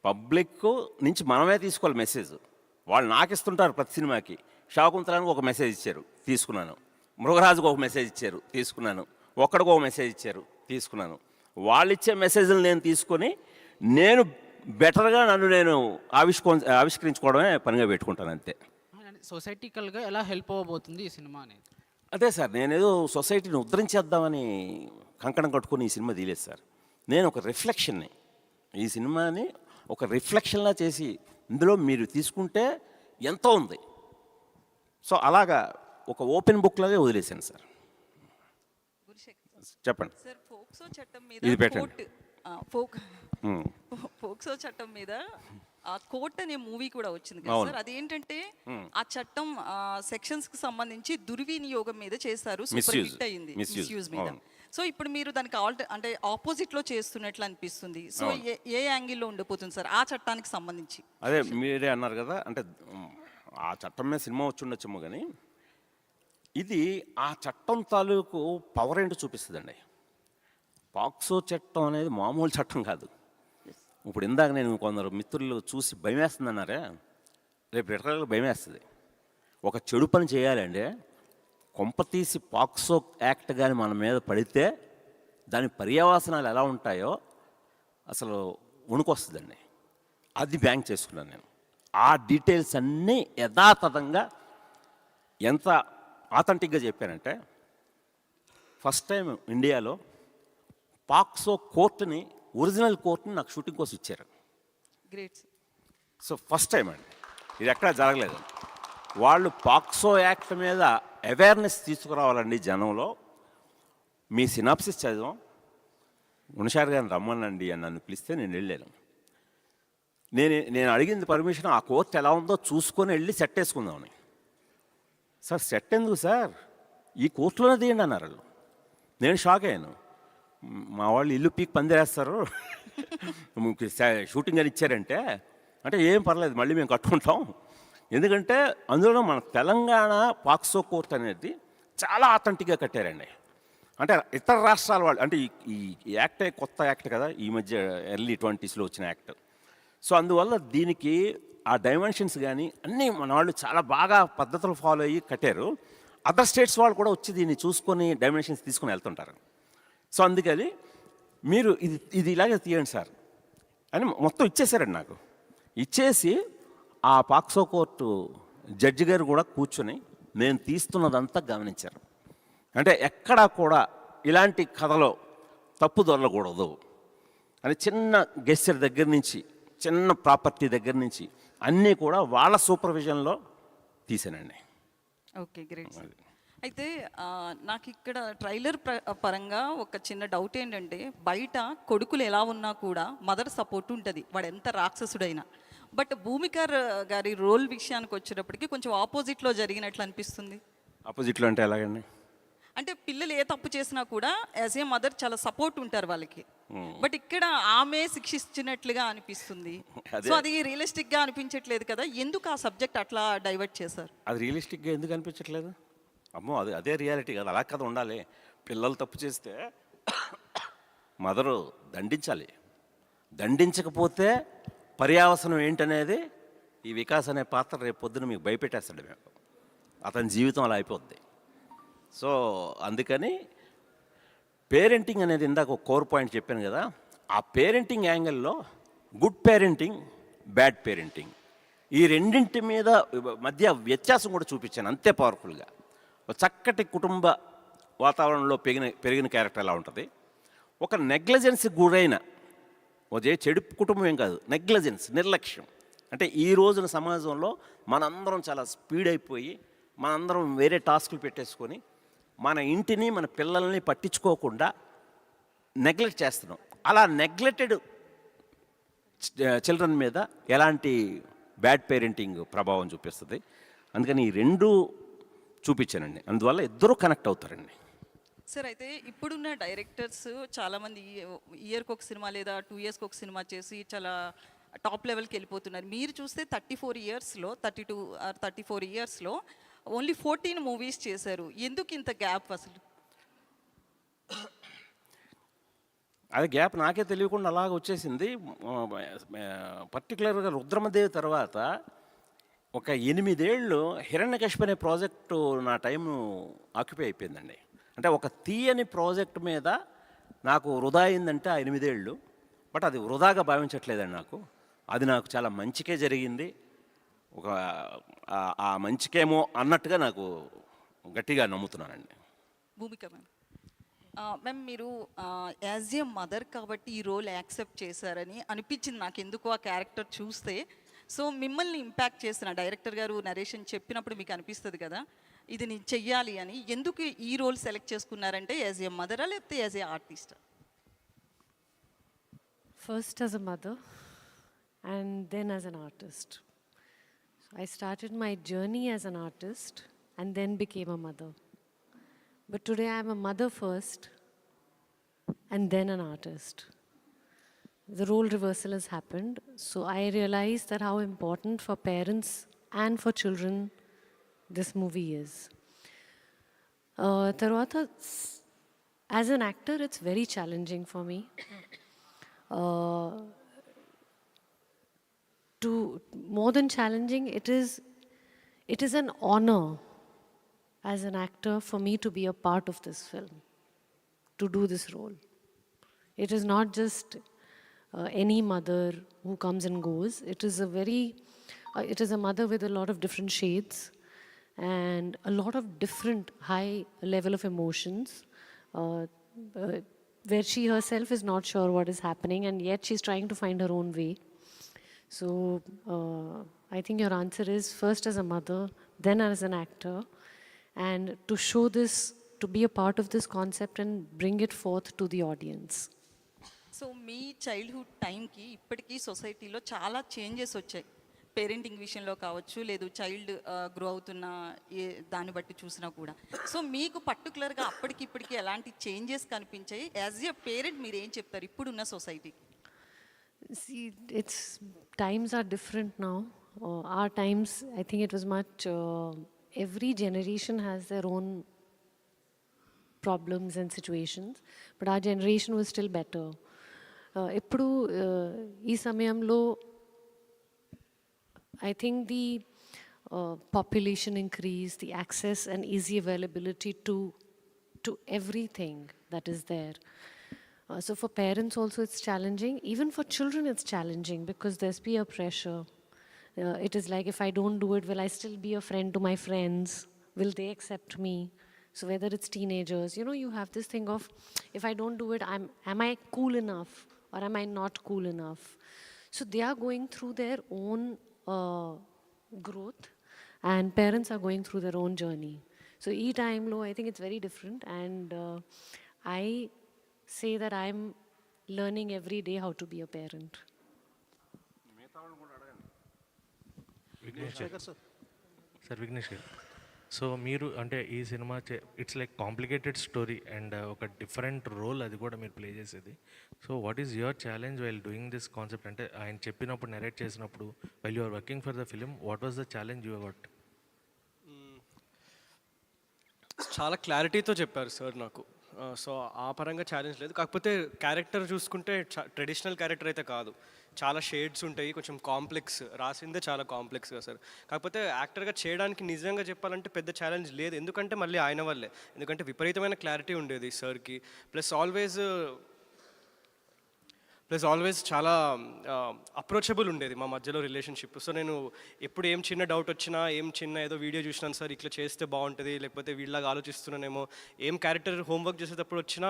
B: పబ్లిక్ నుంచి మనమే తీసుకోవాలి మెసేజ్. వాళ్ళు నాకు ఇస్తుంటారు ప్రతి సినిమాకి. శాకుంతలానికి ఒక మెసేజ్ ఇచ్చారు, తీసుకున్నాను. మృగరాజుకు ఒక మెసేజ్ ఇచ్చారు, తీసుకున్నాను. ఒక్కడికి ఒక మెసేజ్ ఇచ్చారు, తీసుకున్నాను. వాళ్ళు ఇచ్చే మెసేజ్లు నేను తీసుకొని నేను బెటర్గా నన్ను నేను ఆవిష్కరించుకోవడమే పనిగా పెట్టుకుంటాను, అంతే.
K: సొసైటికల్గా ఎలా హెల్ప్ అవ్వబోతుంది ఈ సినిమా అనేది?
B: అదే సార్, నేనేదో సొసైటీని ఉద్ధరించేద్దామని కంకణం కట్టుకొని ఈ సినిమా తీయలేదు సార్. నేను ఒక రిఫ్లెక్షన్ని, ఈ సినిమాని ఒక రిఫ్లెక్షన్లా చేసి ఇందులో మీరు తీసుకుంటే ఎంతో ఉంది. సో అలాగా ఒక ఓపెన్ బుక్ లాగే వదిలేసాను సార్. చెప్పండి
L: సార్, ఫోక్సో చట్టం మీద
B: ఇది పెట్టండి.
L: ఫోక్సో చట్టం మీద ఆ కోర్ట్ అనే మూవీ కూడా వచ్చింది కదా సార్. అదేంటంటే ఆ చట్టం సెక్షన్స్ కి సంబంధించి దుర్వినియోగం మీద చేశారు, సూపర్ హిట్ అయింది, మిస్యూజ్ మీద. సో ఇప్పుడు మీరు దానికి అంటే ఆపోజిట్ లో చేస్తున్నట్లు అనిపిస్తుంది. సో ఏ యాంగిల్లో ఉండిపోతుంది సార్ ఆ చట్టానికి సంబంధించి?
B: అదే మీరే అన్నారు కదా, అంటే ఆ చట్టం మీద సినిమా వచ్చి ఉండొచ్చేమో, కానీ ఇది ఆ చట్టం తాలూకు పవర్ ఏంటో చూపిస్తుందండి. పాక్సో చట్టం అనేది మామూలు చట్టం కాదు. ఇప్పుడు ఇందాక నేను కొందరు మిత్రులు చూసి భయం వేస్తుంది అన్నారే, రేపు రిటర్న్గా భయం వేస్తుంది. ఒక చెడు పని చేయాలంటే కొంపతీసి పాక్సో యాక్ట్ కానీ మన మీద పడితే దాని పర్యవసనాలు ఎలా ఉంటాయో అసలు వణుకొస్తుందండి. అది బ్యాంక్ చేసుకున్నాను నేను. ఆ డీటెయిల్స్ అన్నీ యథాతథంగా ఎంత ఆథెంటిక్గా చెప్పానంటే, ఫస్ట్ టైం ఇండియాలో పాక్సో కోర్టుని, ఒరిజినల్ కోర్టుని నాకు షూటింగ్ కోసం ఇచ్చారు.
L: గ్రేట్.
B: సో ఫస్ట్ టైం అండి, ఇది ఎక్కడా జరగలేదు. వాళ్ళు పాక్సో యాక్ట్ మీద అవేర్నెస్ తీసుకురావాలండి జనంలో. మీ సినాప్సిస్ చదివాం, గుణశార్ గారిని రమ్మనండి అని నన్ను పిలిస్తే నేను వెళ్ళాను. నేను అడిగింది పర్మిషన్, ఆ కోర్టు ఎలా ఉందో చూసుకొని వెళ్ళి సెట్ వేసుకుందామని. సార్ సెట్ ఎందుకు సార్, ఈ కోర్టులోనే తీయండి అన్నారు వాళ్ళు. నేను షాక్ అయ్యాను. మా వాళ్ళు ఇల్లు పీక్ పందిరేస్తారు షూటింగ్ అని ఇచ్చారంటే, అంటే ఏం పర్లేదు మళ్ళీ మేము కట్టుకుంటాం. ఎందుకంటే అందులో మన తెలంగాణ పాక్సో కోర్ట్ అనేది చాలా ఆథెంటిక్గా కట్టారండి. అంటే ఇతర రాష్ట్రాల వాళ్ళు, అంటే ఈ యాక్టే కొత్త యాక్ట్ కదా, ఈ మధ్య ఎర్లీ 20s వచ్చిన యాక్ట్. సో అందువల్ల దీనికి ఆ డైమెన్షన్స్ కానీ అన్నీ మన వాళ్ళు చాలా బాగా పద్ధతులు ఫాలో అయ్యి కట్టారు. అదర్ స్టేట్స్ వాళ్ళు కూడా వచ్చి దీన్ని చూసుకొని డైమెన్షన్స్ తీసుకొని వెళ్తుంటారు. సో అందుకని మీరు ఇది ఇలాగే తీయండి సార్ అని మొత్తం ఇచ్చేసారండి నాకు. ఇచ్చేసి ఆ పాక్సో కోర్టు జడ్జి గారు కూడా కూర్చొని నేను తీస్తున్నదంతా గమనించారు. అంటే ఎక్కడా కూడా ఇలాంటి కథలో తప్పు దొరలకూడదు అని చిన్న గెస్చర్ దగ్గర నుంచి, చిన్న ప్రాపర్టీ దగ్గర నుంచి అన్నీ కూడా వాళ్ళ సూపర్విజన్లో తీసానండి.
L: Okay, great. అయితే నాకు ఇక్కడ ట్రైలర్ పరంగా ఒక చిన్న డౌట్ ఏంటంటే, బయట కొడుకులు ఎలా ఉన్నా కూడా మదర్ సపోర్ట్ ఉంటుంది, వాడు ఎంత రాక్షసుడైనా. బట్ భూమికర్ గారి రోల్ విషయానికి వచ్చేటప్పటికి కొంచెం ఆపోజిట్లో జరిగినట్లు అనిపిస్తుంది.
B: ఆపోజిట్లో అంటే ఎలాగండి?
L: అంటే పిల్లలు ఏ తప్పు చేసినా కూడా యాజ్ ఏ మదర్ చాలా సపోర్ట్ ఉంటారు వాళ్ళకి. బట్ ఇక్కడ ఆమె శిక్షించినట్లుగా అనిపిస్తుంది. సో అది రియలిస్టిక్ గా అనిపించట్లేదు కదా, ఎందుకు ఆ సబ్జెక్ట్ అట్లా డైవర్ట్ చేశారు?
B: అది రియలిస్టిక్గా ఎందుకు అనిపించట్లేదు? అమ్మో, అదే రియాలిటీ కదా, అలా కదా ఉండాలి. పిల్లలు తప్పు చేస్తే మదరు దండించాలి. దండించకపోతే పర్యావసనం ఏంటనేది ఈ వికాస్ అనే పాత్ర రేపు పొద్దున మీకు భయపెట్టేస్తాడు. మేము అతని జీవితం అలా అయిపోద్ది. సో అందుకని పేరెంటింగ్ అనేది ఇందాక ఒక కోర్ పాయింట్ చెప్పాను కదా, ఆ పేరెంటింగ్ యాంగిల్లో గుడ్ పేరెంటింగ్, బ్యాడ్ పేరెంటింగ్, ఈ రెండింటి మీద మధ్య వ్యత్యాసం కూడా చూపించాను అంతే పవర్ఫుల్గా. ఒక చక్కటి కుటుంబ వాతావరణంలో పెరిగిన క్యారెక్టర్ ఎలా ఉంటుంది, ఒక నెగ్లిజెన్స్కి గురైన అదే చెడు కుటుంబం ఏం కాదు, నెగ్లిజెన్స్, నిర్లక్ష్యం. అంటే ఈ రోజున సమాజంలో మనందరం చాలా స్పీడ్ అయిపోయి మనందరం వేరే టాస్కులు పెట్టేసుకొని మన ఇంటిని మన పిల్లల్ని పట్టించుకోకుండా నెగ్లెక్ట్ చేస్తున్నాం. అలా నెగ్లెక్టెడ్ చిల్డ్రన్ మీద ఎలాంటి బ్యాడ్ పేరెంటింగ్ ప్రభావం చూపిస్తుంది. అందుకని ఈ రెండు చూపించానండి, అందువల్ల ఇద్దరూ కనెక్ట్ అవుతారండి.
L: సార్ అయితే ఇప్పుడున్న డైరెక్టర్స్ చాలామంది ఇయర్కి ఒక సినిమా లేదా 2 ఇయర్స్కి ఒక సినిమా చేసి చాలా టాప్ లెవెల్కి వెళ్ళిపోతున్నారు. మీరు చూస్తే 34 ఇయర్స్లో 32 ఆర్ 34 ఇయర్స్లో ఓన్లీ 14 మూవీస్ చేశారు. ఎందుకు ఇంత గ్యాప్ అసలు?
B: అది గ్యాప్ నాకే తెలియకుండా అలాగ వచ్చేసింది. పర్టికులర్గా రుద్రమదేవి తర్వాత ఒక 8 ఏళ్ళు హిరణ్యకశిపు అనే ప్రాజెక్టు నా టైం ఆక్యుపై అయిపోయిందండి. అంటే ఒక తీయని ప్రాజెక్ట్ మీద నాకు వృధా అయిందంటే ఆ 8 ఏళ్ళు. బట్ అది వృధాగా భావించట్లేదండి నాకు. అది నాకు చాలా మంచికే జరిగింది. ఒక ఆ మంచికేమో అన్నట్టుగా నాకు గట్టిగా నమ్ముతున్నానండి.
L: భూమిక మ్యామ్, మీరు యాజ్ ఏ మదర్ కాబట్టి ఈ రోల్ యాక్సెప్ట్ చేశారని అనిపించింది నాకు ఎందుకు ఆ క్యారెక్టర్ చూస్తే. సో మిమ్మల్ని ఇంపాక్ట్ చేసిన డైరెక్టర్ గారు నరేషన్ చెప్పినప్పుడు మీకు అనిపిస్తుంది కదా ఇది నేను చెయ్యాలి అని. ఎందుకు ఈ రోల్ సెలెక్ట్ చేసుకున్నారంటే యాజ్ ఏ మదరా లేకపోతే as a artist?
D: First as a mother and then as an artist. So I started my journey as an artist and then became a mother. But today I am a mother first and then an artist. The role reversal has happened. So I realized that how important for parents and for children this movie is. Tarvata, as an actor, it's very challenging for me. To more than challenging, it is an honor as an actor for me to be a part of this film, to do this role. It is not just any mother who comes and goes. It is a mother with a lot of different shades and a lot of different high level of emotions, where she herself is not sure what is happening and yet she's trying to find her own way. So I think your answer is first as a mother, then as an actor, and to show this, to be a part of this concept and bring it forth to the audience.
L: So me childhood టైంకి ఇప్పటికీ సొసైటీలో చాలా చేంజెస్ వచ్చాయి. పేరెంటింగ్ విషయంలో కావచ్చు, లేదు చైల్డ్ గ్రో అవుతున్న దాన్ని బట్టి చూసినా కూడా. సో మీకు పర్టికులర్గా అప్పటికి ఇప్పటికి ఎలాంటి చేంజెస్ కనిపించాయి? యాజ్ ఎ పేరెంట్ మీరు ఏం చెప్తారు ఇప్పుడున్న సొసైటీకి?
D: See, times are different now. Our times, I think it was much, every generation has their own problems and situations, but our generation was still better. ఇప్పుడు ఈ సమయంలో I think the population increase, the access and easy availability to everything that is there. So for parents also it's challenging. Even for children it's challenging because there's peer pressure. It is like, if I don't do it, will I still be a friend to my friends? Will they accept me? So whether it's teenagers, you have this thing of, if I don't do it, am I cool enough or am I not cool enough? So they are going through their own growth and parents are going through their own journey. So each time I think it's very different, and I say that I'm learning every day how to be a parent.
M: Sir Vignesh garu, so మీరు అంటే ఈ సినిమా it's like complicated story and ఒక డిఫరెంట్ రోల్ అది కూడా మీరు ప్లే చేసేది. So what is your challenge while doing this concept? అంటే ఆయన చెప్పినప్పుడు నెరేట్ చేసినప్పుడు while you are working for the film, what was the challenge you got?
N: చాలా క్లారిటీతో చెప్పారు సార్ నాకు. సో ఆ పరంగా ఛాలెంజ్ లేదు. కాకపోతే క్యారెక్టర్ చూసుకుంటే ట్రెడిషనల్ క్యారెక్టర్ అయితే కాదు, చాలా షేడ్స్ ఉంటాయి, కొంచెం కాంప్లెక్స్, రాసిందే చాలా కాంప్లెక్స్గా సార్. కాకపోతే యాక్టర్గా చేయడానికి నిజంగా చెప్పాలంటే పెద్ద ఛాలెంజ్ లేదు, ఎందుకంటే మళ్ళీ ఆయన వల్లే. ఎందుకంటే విపరీతమైన క్లారిటీ ఉండేది సార్కి, ప్లస్ ఆల్వేస్ చాలా అప్రోచబుల్ ఉండేది మా మధ్యలో రిలేషన్షిప్. సో నేను ఎప్పుడు ఏం చిన్న డౌట్ వచ్చినా, ఏం చిన్న ఏదో వీడియో చూసినాను సార్ ఇట్లా చేస్తే బాగుంటుంది, లేకపోతే వీళ్ళలాగా ఆలోచిస్తున్నానేమో, ఏం క్యారెక్టర్ హోంవర్క్ చేసేటప్పుడు వచ్చినా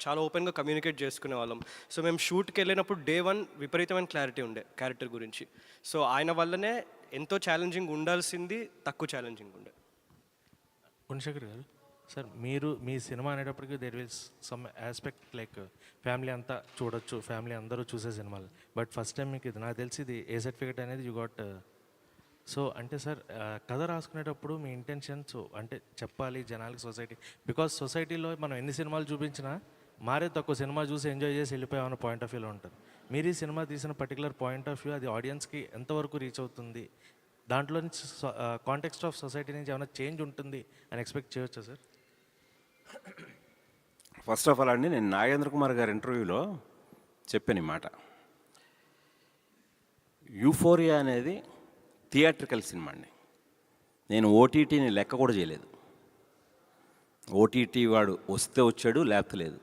N: చాలా ఓపెన్గా కమ్యూనికేట్ చేసుకునే వాళ్ళం. సో మేము షూట్కి వెళ్ళినప్పుడు డే 1 విపరీతమైన క్లారిటీ ఉండే క్యారెక్టర్ గురించి. సో ఆయన వల్లనే ఎంతో ఛాలెంజింగ్ ఉండాల్సింది తక్కువ ఛాలెంజింగ్ ఉండే.
M: గుణశేఖర్ గారు, సార్ మీరు మీ సినిమా అనేటప్పటికీ there will some aspect like family అంతా చూడొచ్చు, ఫ్యామిలీ అందరూ చూసే సినిమాలు. బట్ ఫస్ట్ టైం మీకు ఇది నాకు తెలిసి ఇది ఏ సర్టిఫికేట్ అనేది యూ గాట్. సో అంటే సార్ కథ రాసుకునేటప్పుడు మీ ఇంటెన్షన్స్ అంటే చెప్పాలి జనాలకి, సొసైటీ, బికాస్ సొసైటీలో మనం ఎన్ని సినిమాలు చూపించినా మారే తక్కువ సినిమా చూసి ఎంజాయ్ చేసి వెళ్ళిపోయామన్న పాయింట్ ఆఫ్ వ్యూలో ఉంటారు. మీరు ఈ సినిమా తీసిన పర్టికులర్ పాయింట్ ఆఫ్ వ్యూ అది ఆడియన్స్కి ఎంతవరకు రీచ్ అవుతుంది, దాంట్లో నుంచి కాంటెక్స్ట్ ఆఫ్ సొసైటీ నుంచి ఏమైనా చేంజ్ ఉంటుంది అని ఎక్స్పెక్ట్ చేయొచ్చా సార్?
B: ఫస్ట్ ఆఫ్ ఆల్ అండి, నేను నాగేంద్ర కుమార్ గారి ఇంటర్వ్యూలో చెప్పాను ఈ మాట. యూఫోరియా అనేది థియేట్రికల్ సినిమా అండి. నేను ఓటీటీని లెక్క కూడా చేయలేదు. ఓటీటీ వాడు వస్తే వచ్చాడు, లేకపోతే లేదు.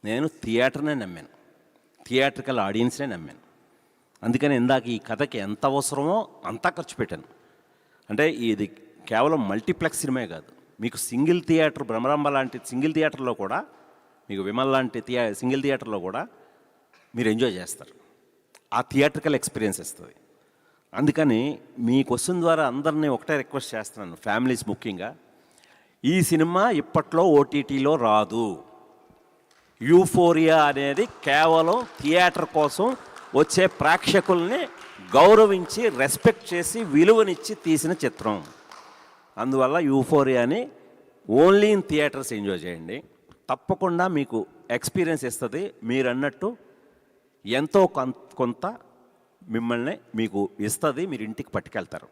B: నేను థియేటర్నే నమ్మాను, థియేట్రికల్ ఆడియన్స్నే నమ్మాను. అందుకని ఇందాక ఈ కథకి ఎంత అవసరమో అంతా ఖర్చు పెట్టాను. అంటే ఇది కేవలం మల్టీప్లెక్స్ సినిమా కాదు, మీకు సింగిల్ థియేటర్, భ్రమరంభ లాంటి సింగిల్ థియేటర్లో కూడా, మీకు విమల్ లాంటి సింగిల్ థియేటర్లో కూడా మీరు ఎంజాయ్ చేస్తారు. ఆ థియేట్రికల్ ఎక్స్పీరియన్స్ ఇస్తుంది. అందుకని మీ క్వశ్చన్ ద్వారా అందరినీ ఒకటే రిక్వెస్ట్ చేస్తున్నాను, ఫ్యామిలీస్ ముఖ్యంగా, ఈ సినిమా ఇప్పట్లో ఓటీటీలో రాదు. యూఫోరియా అనేది కేవలం థియేటర్ కోసం వచ్చే ప్రేక్షకుల్ని గౌరవించి, రెస్పెక్ట్ చేసి, విలువనిచ్చి తీసిన చిత్రం. అందువల్ల యూఫోరియాని ఓన్లీ ఇన్ థియేటర్స్ ఎంజాయ్ చేయండి, తప్పకుండా మీకు ఎక్స్పీరియన్స్ ఇస్తుంది. మీరు అన్నట్టు ఎంతో కొంత మిమ్మల్ని మీకు ఇస్తుంది, మీరు ఇంటికి పట్టుకెళ్తారు.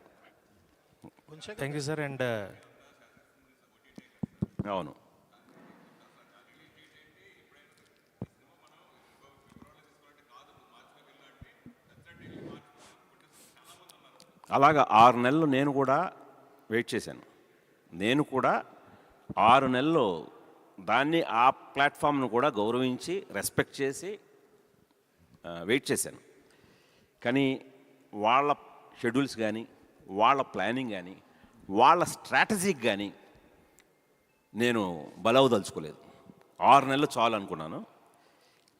M: Thank you sir. అండ్
B: అవును, అలాగా 6 నెలలు నేను కూడా వెయిట్ చేశాను. నేను కూడా 6 నెలలు దాన్ని, ఆ ప్లాట్ఫామ్ను కూడా గౌరవించి, రెస్పెక్ట్ చేసి వెయిట్ చేశాను. కానీ వాళ్ళ షెడ్యూల్స్ కానీ, వాళ్ళ ప్లానింగ్ కానీ, వాళ్ళ స్ట్రాటజీకి కానీ నేను బలవదలుచుకోలేదు. 6 నెలలు చాలు అనుకున్నాను.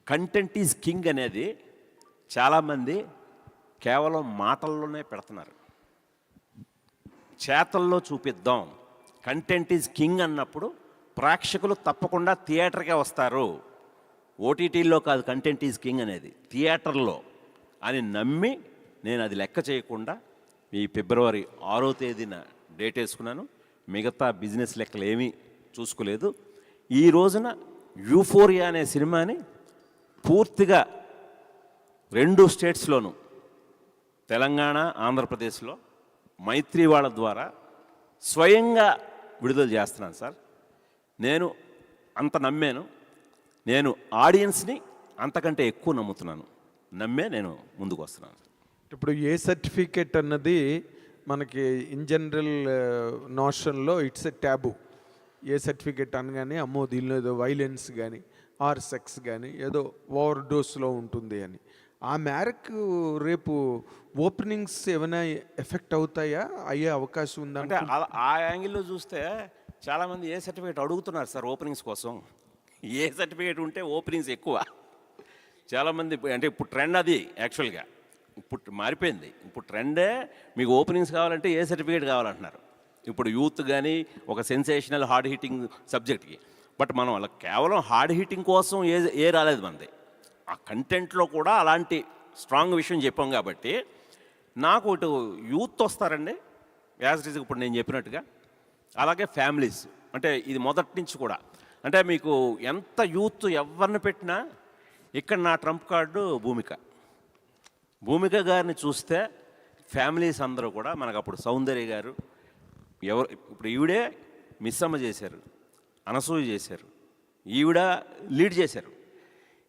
B: కంటెంట్ ఈజ్ కింగ్ అనేది చాలామంది కేవలం మాటల్లోనే పెడుతున్నారు. చేతల్లో చూపిద్దాం, కంటెంట్ ఈజ్ కింగ్ అన్నప్పుడు ప్రేక్షకులు తప్పకుండా థియేటర్కే వస్తారు. ఓటీటీల్లో కాదు కంటెంట్ ఈజ్ కింగ్ అనేది, థియేటర్లో అని నమ్మి నేను అది లెక్క చేయకుండా ఈ ఫిబ్రవరి 6వ తేదీన డేట్ వేసుకున్నాను. మిగతా బిజినెస్ లెక్కలు ఏమీ చూసుకోలేదు. ఈ రోజున యూఫోరియా అనే సినిమాని పూర్తిగా 2 స్టేట్స్లోనూ, తెలంగాణ, ఆంధ్రప్రదేశ్లో మైత్రి వాళ్ళ ద్వారా స్వయంగా విడుదల చేస్తున్నాను సార్. నేను అంత నమ్మాను, నేను ఆడియన్స్ని అంతకంటే ఎక్కువ నమ్ముతున్నాను, నమ్మే నేను ముందుకు వస్తున్నాను.
E: ఇప్పుడు ఏ సర్టిఫికేట్ అన్నది మనకి ఇన్ జనరల్ నోషన్లో it's a taboo. A certificate అనగానే అమ్మో దీనిలో ఏదో వైలెన్స్ కానీ, ఆర్ సెక్స్ కానీ, ఏదో ఓవర్ డోస్లో ఉంటుంది అని. ఆ మేరకు రేపు ఓపెనింగ్స్ ఏమైనా ఎఫెక్ట్ అవుతాయా, అయ్యే అవకాశం ఉందా?
B: అంటే ఆ యాంగిల్లో చూస్తే చాలామంది ఏ సర్టిఫికేట్ అడుగుతున్నారు సార్ ఓపెనింగ్స్ కోసం. ఏ సర్టిఫికేట్ ఉంటే ఓపెనింగ్స్ ఎక్కువ. చాలామంది అంటే ఇప్పుడు ట్రెండ్ అది యాక్చువల్గా ఇప్పుడు మారిపోయింది. ఇప్పుడు ట్రెండే మీకు ఓపెనింగ్స్ కావాలంటే ఏ సర్టిఫికేట్ కావాలంటున్నారు. ఇప్పుడు యూత్ కానీ ఒక సెన్సేషనల్ హార్డ్ హిట్టింగ్ సబ్జెక్ట్కి. బట్ మనం అలా కేవలం హార్డ్ హిట్టింగ్ కోసం ఏ రాలేదు మనది. ఆ కంటెంట్లో కూడా అలాంటి స్ట్రాంగ్ విషయం చెప్పాం కాబట్టి నాకు ఇటు యూత్ వస్తారండి, యాజ్ ఇట్ ఈజ్ ఇప్పుడు నేను చెప్పినట్టుగా. అలాగే ఫ్యామిలీస్, అంటే ఇది మొదటి నుంచి కూడా, అంటే మీకు ఎంత యూత్ ఎవరిని పెట్టినా ఇక్కడ నా ట్రంప్ కార్డు భూమిక గారిని చూస్తే ఫ్యామిలీస్ అందరూ కూడా మనకు అప్పుడు సౌందర్య గారు, ఇప్పుడు ఈవిడే మిస్సమ్మ చేశారు, అనసూయ చేశారు, ఈవిడ లీడ్ చేశారు.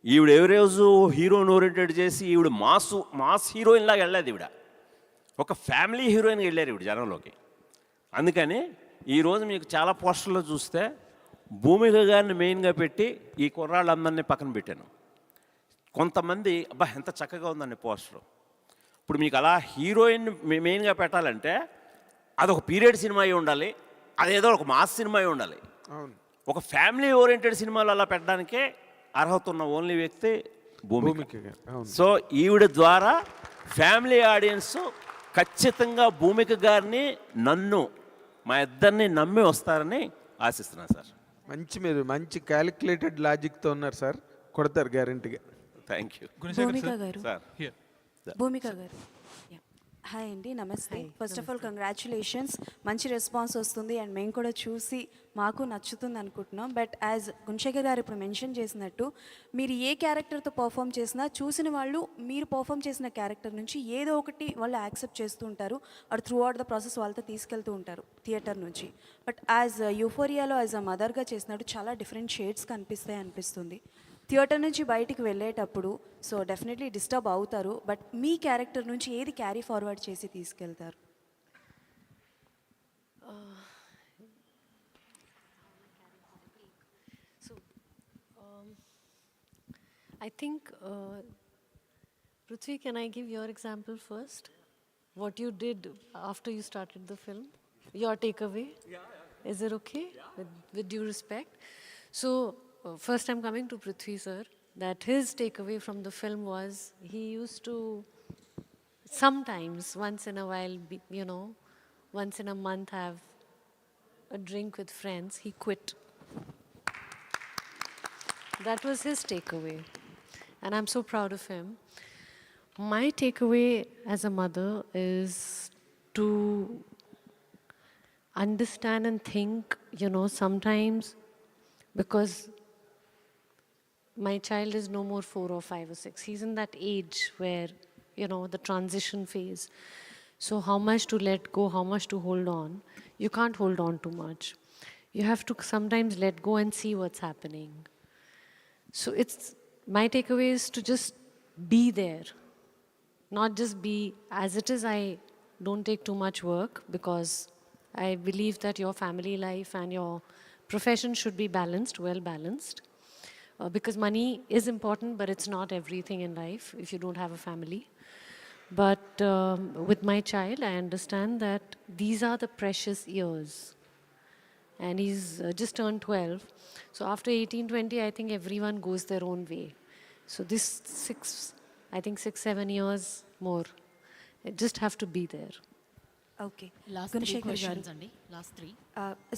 B: ఈవిడ ఏ రోజు హీరోయిన్ ఓరియంటెడ్ చేసి ఈవిడ మాస్ హీరోయిన్ లాగా వెళ్ళలేదు. ఈవిడ ఒక ఫ్యామిలీ హీరోయిన్గా వెళ్ళారు ఈవిడ జనంలోకి. అందుకని ఈరోజు మీకు చాలా పోస్టర్లో చూస్తే భూమిక గారిని మెయిన్గా పెట్టి ఈ కుర్రాళ్ళందరినీ పక్కన పెట్టాను. కొంతమంది అబ్బా ఎంత చక్కగా ఉందండి పోస్టర్. ఇప్పుడు మీకు అలా హీరోయిన్ మెయిన్గా పెట్టాలంటే అదొక పీరియడ్ సినిమా అయి ఉండాలి, అదేదో ఒక మాస్ సినిమా అయి ఉండాలి. ఒక ఫ్యామిలీ ఓరియంటెడ్ సినిమాలు అలా పెట్టడానికే అర్హత ఉన్న ఓన్లీ వ్యక్తి భూమిక. సో ఈవిడ ద్వారా ఫ్యామిలీ ఆడియన్స్ ఖచ్చితంగా భూమిక గారిని నన్ను మా ఇద్దరిని నమ్మి వస్తారని ఆశిస్తున్నాను సార్.
E: మీరు మంచి క్యాలిక్యులేటెడ్ లాజిక్తో ఉన్నారు సార్, కొడతారు గ్యారంటీగా.
B: Thank you.
O: భూమిక గారు,
B: సార్
O: భూమిక గారు, హాయ్ అండి, నమస్తే. ఫస్ట్ ఆఫ్ ఆల్ కంగ్రాచులేషన్స్, మంచి రెస్పాన్స్ వస్తుంది అండ్ మేము కూడా చూసి మాకు నచ్చుతుంది అనుకుంటున్నాం. బట్ యాజ్ గుణశేఖర్ గారు ఇప్పుడు మెన్షన్ చేసినట్టు మీరు ఏ క్యారెక్టర్తో పర్ఫామ్ చేసినా చూసిన వాళ్ళు మీరు పర్ఫామ్ చేసిన క్యారెక్టర్ నుంచి ఏదో ఒకటి వాళ్ళు యాక్సెప్ట్ చేస్తూ ఉంటారు, అది త్రూ అవుట్ ద ప్రాసెస్ వాళ్ళతో తీసుకెళ్తూ ఉంటారు థియేటర్ నుంచి. బట్ యాజ్ యూఫోరియాలో యాజ్ అ మదర్గా చేసినట్టు చాలా డిఫరెంట్ షేడ్స్ కనిపిస్తాయి అనిపిస్తుంది. థియేటర్ నుంచి బయటికి వెళ్ళేటప్పుడు సో డెఫినెట్లీ డిస్టర్బ్ అవుతారు, బట్ మీ క్యారెక్టర్ నుంచి ఏది క్యారీ ఫార్వర్డ్ చేసి తీసుకెళ్తారు?
D: I think, Prithvi, can I give your example first? What you did after you started the film? Your takeaway? Yeah. Is it okay? Yeah. With due respect. So, first I'm coming to Prithvi, sir, that his takeaway from the film was he used to sometimes, once in a while, once in a month have a drink with friends. He quit. That was his takeaway. And I'm so proud of him. My takeaway as a mother is to understand and think, sometimes, because my child is no more 4 or 5 or 6. He's in that age where, the transition phase. So how much to let go, how much to hold on. You can't hold on too much. You have to sometimes let go and see what's happening. So my takeaway is to just be there. Not just be as it is. I don't take too much work because I believe that your family life and your profession should be balanced, well balanced. Because money is important, but it's not everything in life if you don't have a family. But with my child, I understand that these are the precious years. And he's just turned 12. So after 18-20, I think everyone goes their own way. So this 6-7 years more, I just have to be there.
O: Okay,
J: last 3 questions అండి, లాస్ట్ 3.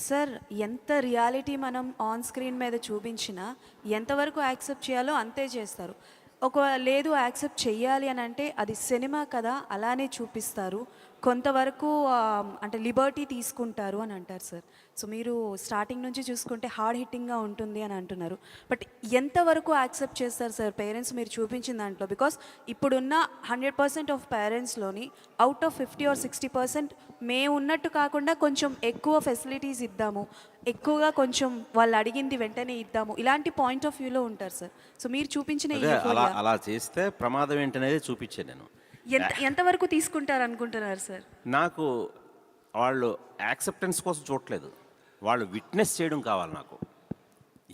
O: సార్, ఎంత రియాలిటీ మనం ఆన్ స్క్రీన్ మీద చూపించినా ఎంతవరకు యాక్సెప్ట్ చేయాలో అంతే చేస్తారు. లేదు యాక్సెప్ట్ చెయ్యాలి అని అంటే అది సినిమా కదా అలానే చూపిస్తారు, కొంతవరకు అంటే లిబర్టీ తీసుకుంటారు అని అంటారు సార్. సో మీరు స్టార్టింగ్ నుంచి చూసుకుంటే హార్డ్ హిట్టింగ్గా ఉంటుంది అని అంటున్నారు. బట్ ఎంతవరకు యాక్సెప్ట్ చేస్తారు సార్ పేరెంట్స్ మీరు చూపించిన దాంట్లో? బికాస్ ఇప్పుడున్న 100% ఆఫ్ పేరెంట్స్లోని అవుట్ ఆఫ్ 50 or 60% మేము ఉన్నట్టు కాకుండా కొంచెం ఎక్కువ ఫెసిలిటీస్ ఇద్దాము, ఎక్కువగా కొంచెం వాళ్ళు అడిగింది వెంటనే ఇద్దాము, ఇలాంటి పాయింట్ ఆఫ్ వ్యూలో ఉంటారు సార్. సో మీరు చూపించిన
B: అలా చేస్తే ప్రమాదం ఏంటనేది చూపించాను నేను.
O: ఎంతవరకు తీసుకుంటారు అనుకుంటున్నారు సార్?
B: నాకు వాళ్ళు యాక్సెప్టెన్స్ కోసం చూడలేదు, వాళ్ళు విట్నెస్ చేయడం కావాలి. నాకు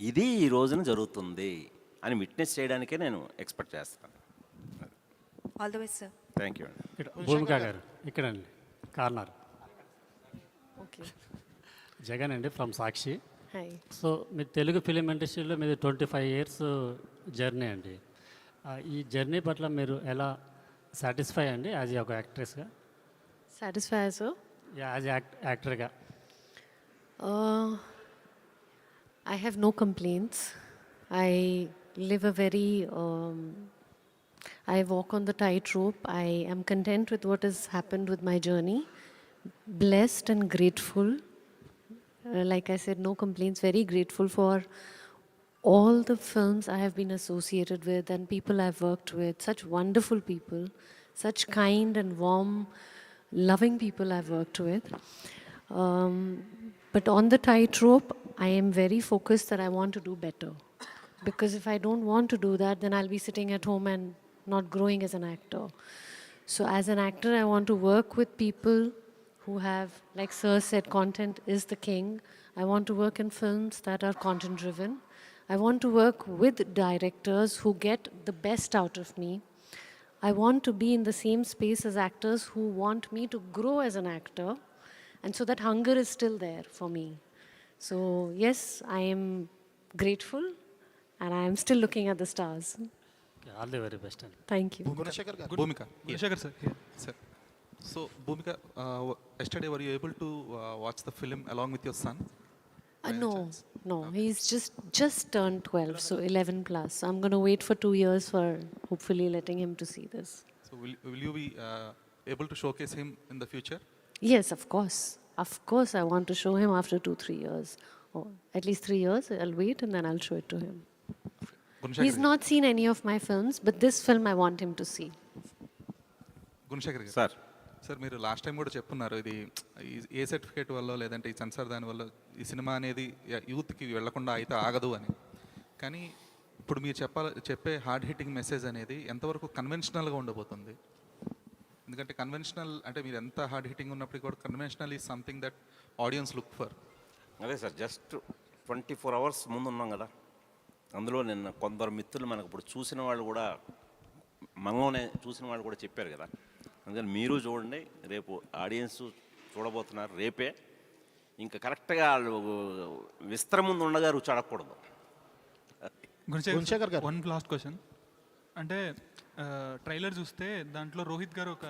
B: ఇది ఈ రోజున జరుగుతుంది అని విట్నెస్ చేయడానికే నేను ఎక్స్పెక్ట్ చేస్తాను.
O: All the best sir.
B: Thank you అండి.
P: భూమిక గారు ఇక్కడండి, కార్నర్.
D: ఓకే,
P: జగన్ అండి ఫ్రమ్ సాక్షి.
D: హాయ్.
P: సో మీరు తెలుగు ఫిలిం ఇండస్ట్రీలో మీది 25 years జర్నీ అండి. ఈ జర్నీ పట్ల మీరు ఎలా సాటిస్ఫై అండి యాజ్ ఒక యాక్ట్రెస్గా?
D: సాటిస్ఫై యాజ్
P: యాజ్ యాక్టర్గా?
D: I have no complaints. I live a very, I walk on the tightrope. I am content with what has happened with my journey. blessed and grateful. Like I said, no complaints, very grateful for all the films I have been associated with and people I've worked with, such wonderful people, such kind and warm, loving people I've worked with. But on the tightrope, I am very focused that I want to do better. Because if I don't want to do that, then I'll be sitting at home and not growing as an actor. So as an actor, I want to work with people who have, like Sir said, content is the king. I want to work in films that are content driven. I want to work with directors who get the best out of me. I want to be in the same space as actors who want me to grow as an actor. And so that hunger is still there for me. So yes, I am grateful and I am still looking at the stars.
P: Okay, all the very best.
D: Thank you.
Q: Gunashekar garu. Bhumika. Gunashekar sir. Here, sir. So Bhumika, yesterday were you able to watch the film along with your son?
D: No, he's just turned 12, so 11 plus. So I'm going to wait for 2 years for hopefully letting him to see this.
Q: So will you be able to showcase him in the future?
D: Yes, of course. Of course, I want to show him after 2-3 years. Or at least 3 years. I'll wait and then I'll show it to him. He's not seen any of my films, but this film I want him to see.
Q: Gunasekhar గారు
B: సార్
Q: సార్ మీరు లాస్ట్ టైం కూడా చెప్పున్నారు ఇది ఏ సర్టిఫికేట్ వల్ల లేదంటే ఈ సెన్సార్ దాని వల్ల ఈ సినిమా అనేది యూత్కి వెళ్లకుండా అయితే ఆగదు అని. కానీ ఇప్పుడు మీరు చెప్పే హార్డ్ హిట్టింగ్ మెసేజ్ అనేది ఎంతవరకు కన్వెన్షనల్గా ఉండబోతుంది? ఎందుకంటే కన్వెన్షనల్ అంటే మీరు ఎంత హార్డ్ హిట్టింగ్ ఉన్నప్పటికీ కూడా conventional is something that audience look for.
B: అదే సార్, జస్ట్ 24 అవర్స్ ముందు ఉన్నాం కదా. అందులో నిన్న కొందరు మిత్రులు మనకు ఇప్పుడు చూసిన వాళ్ళు కూడా మంగంనే చూసిన వాళ్ళు కూడా చెప్పారు కదా. అందుకని మీరు చూడండి, రేపు ఆడియన్స్ చూడబోతున్నారు రేపే. ఇంకా కరెక్ట్గా వాళ్ళు విస్తరం ముందు ఉండగా రుచి అడగకూడదు.
R: గుణశేఖర్ గారు, వన్ లాస్ట్ క్వశ్చన్. అంటే ట్రైలర్ చూస్తే దాంట్లో రోహిత్ గారు ఒక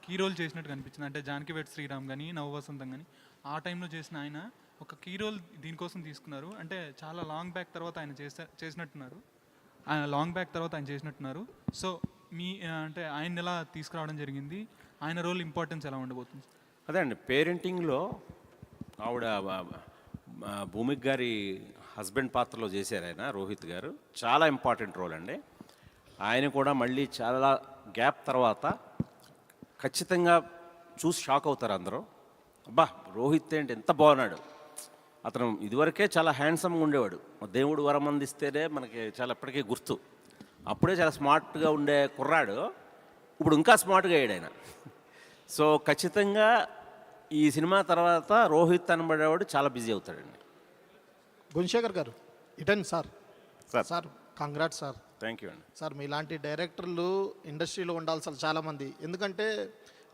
R: కీ రోల్ చేసినట్టు కనిపించింది. అంటే జానకి వెడ్ శ్రీరామ్ కానీ నవవసంతం కానీ ఆ టైంలో చేసిన ఆయన ఒక కీ రోల్ దీనికోసం తీసుకున్నారు. అంటే చాలా లాంగ్ బ్యాక్ తర్వాత ఆయన చేసినట్టున్నారు. సో మీ అంటే ఆయన ఎలా తీసుకురావడం జరిగింది, ఆయన రోల్ ఇంపార్టెన్స్ ఎలా ఉండబోతుంది?
B: అదే అండి, పేరెంటింగ్లో ఆవిడ భూమిక్ గారి హస్బెండ్ పాత్రలో చేశారు ఆయన, రోహిత్ గారు. చాలా ఇంపార్టెంట్ రోల్ అండి. ఆయన కూడా మళ్ళీ చాలా గ్యాప్ తర్వాత ఖచ్చితంగా చూసి షాక్ అవుతారు అందరూ. అబ్బా, రోహిత్ ఏంటి ఎంత బాగున్నాడు. అతను ఇదివరకే చాలా హ్యాండ్సమ్గా ఉండేవాడు. దేవుడు వరం అందిస్తేనే మనకి చాలా ఎప్పటికీ గుర్తు. అప్పుడే చాలా స్మార్ట్గా ఉండే కుర్రాడు, ఇప్పుడు ఇంకా స్మార్ట్గా అయ్యాడు ఆయన. సో ఖచ్చితంగా ఈ సినిమా తర్వాత రోహిత్ అనబడేవాడు చాలా బిజీ అవుతాడండి.
S: గుణశేఖర్ గారు, eaten sir. Sir congrats sir.
B: Thank you అండి.
S: సార్ మీలాంటి డైరెక్టర్లు ఇండస్ట్రీలో ఉండాల్సిన చాలామంది. ఎందుకంటే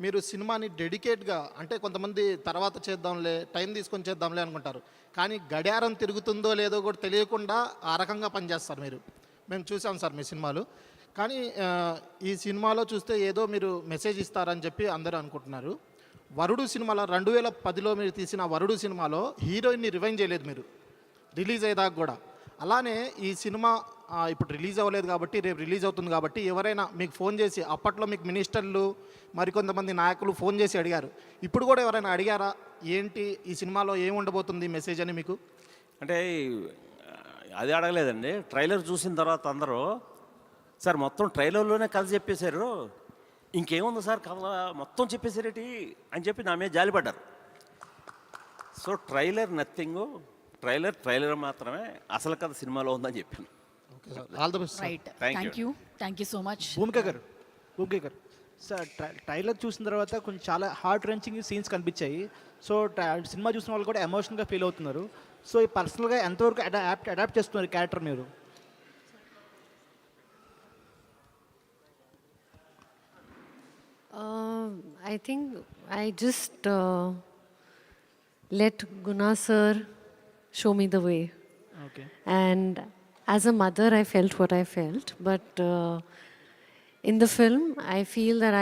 S: మీరు సినిమాని డెడికేట్గా, అంటే కొంతమంది తర్వాత చేద్దాంలే, టైం తీసుకొని చేద్దాంలే అనుకుంటారు. కానీ గడియారం తిరుగుతుందో లేదో కూడా తెలియకుండా ఆ రకంగా పనిచేస్తారు మీరు. మేము చూసాం సార్ మీ సినిమాలు. కానీ ఈ సినిమాలో చూస్తే ఏదో మీరు మెసేజ్ ఇస్తారని చెప్పి అందరూ అనుకుంటున్నారు. వరుడు సినిమాలో 2010లో మీరు తీసిన వరుడు సినిమాలో హీరోయిన్ని రివైండ్ చేయలేదు మీరు, రిలీజ్ అయ్యేదాకా కూడా. అలానే ఈ సినిమా ఇప్పుడు రిలీజ్ అవ్వలేదు కాబట్టి, రేపు రిలీజ్ అవుతుంది కాబట్టి ఎవరైనా మీకు ఫోన్ చేసి, అప్పట్లో మీకు మినిస్టర్లు మరికొంతమంది నాయకులు ఫోన్ చేసి అడిగారు, ఇప్పుడు కూడా ఎవరైనా అడిగారా ఏంటి ఈ సినిమాలో ఏమి ఉండబోతుంది మెసేజ్ అని మీకు?
B: అంటే అది అడగలేదండి. ట్రైలర్ చూసిన తర్వాత అందరూ సార్ మొత్తం ట్రైలర్లోనే కథ చెప్పేశారు, ఇంకేముంది సార్ కథ మొత్తం చెప్పేసారేటి అని చెప్పి నా మీద జాలిపడ్డారు. సో ట్రైలర్ నథింగ్, ట్రైలర్ మాత్రమే, అసలు కథ సినిమాలో ఉందని చెప్పాను.
S: All the best.
L: Right, thank you so much.
T: Bhumika గారు సార్, ట్రైలర్ చూసిన తర్వాత కొంచెం చాలా హార్ట్ రెంచింగ్ సీన్స్ కనిపించాయి. సో సినిమా చూసిన వాళ్ళు కూడా ఎమోషనల్గా ఫీల్ అవుతున్నారు. సో ఈ పర్సనల్గా ఎంతవరకు అడాప్ట్ చేస్తున్నారు క్యారెక్టర్ మీరు?
D: I think I just let Guna sir show me the way.
T: Okay.
D: And as a mother, I felt what I felt. But in the film, I feel that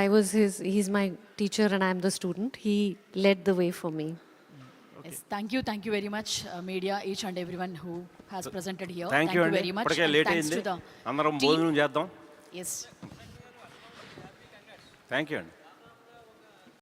D: he's my teacher and I'm the student. He led the way for me.
L: Yes, thank you very much, media, each and everyone who has presented here.
B: Thank you very much.
L: And
B: late
L: thanks
B: అయింది,
L: to the
B: అందరం
L: team.
B: భోజనం చేద్దాం.
L: Yes.
B: థ్యాంక్ యూ అండి.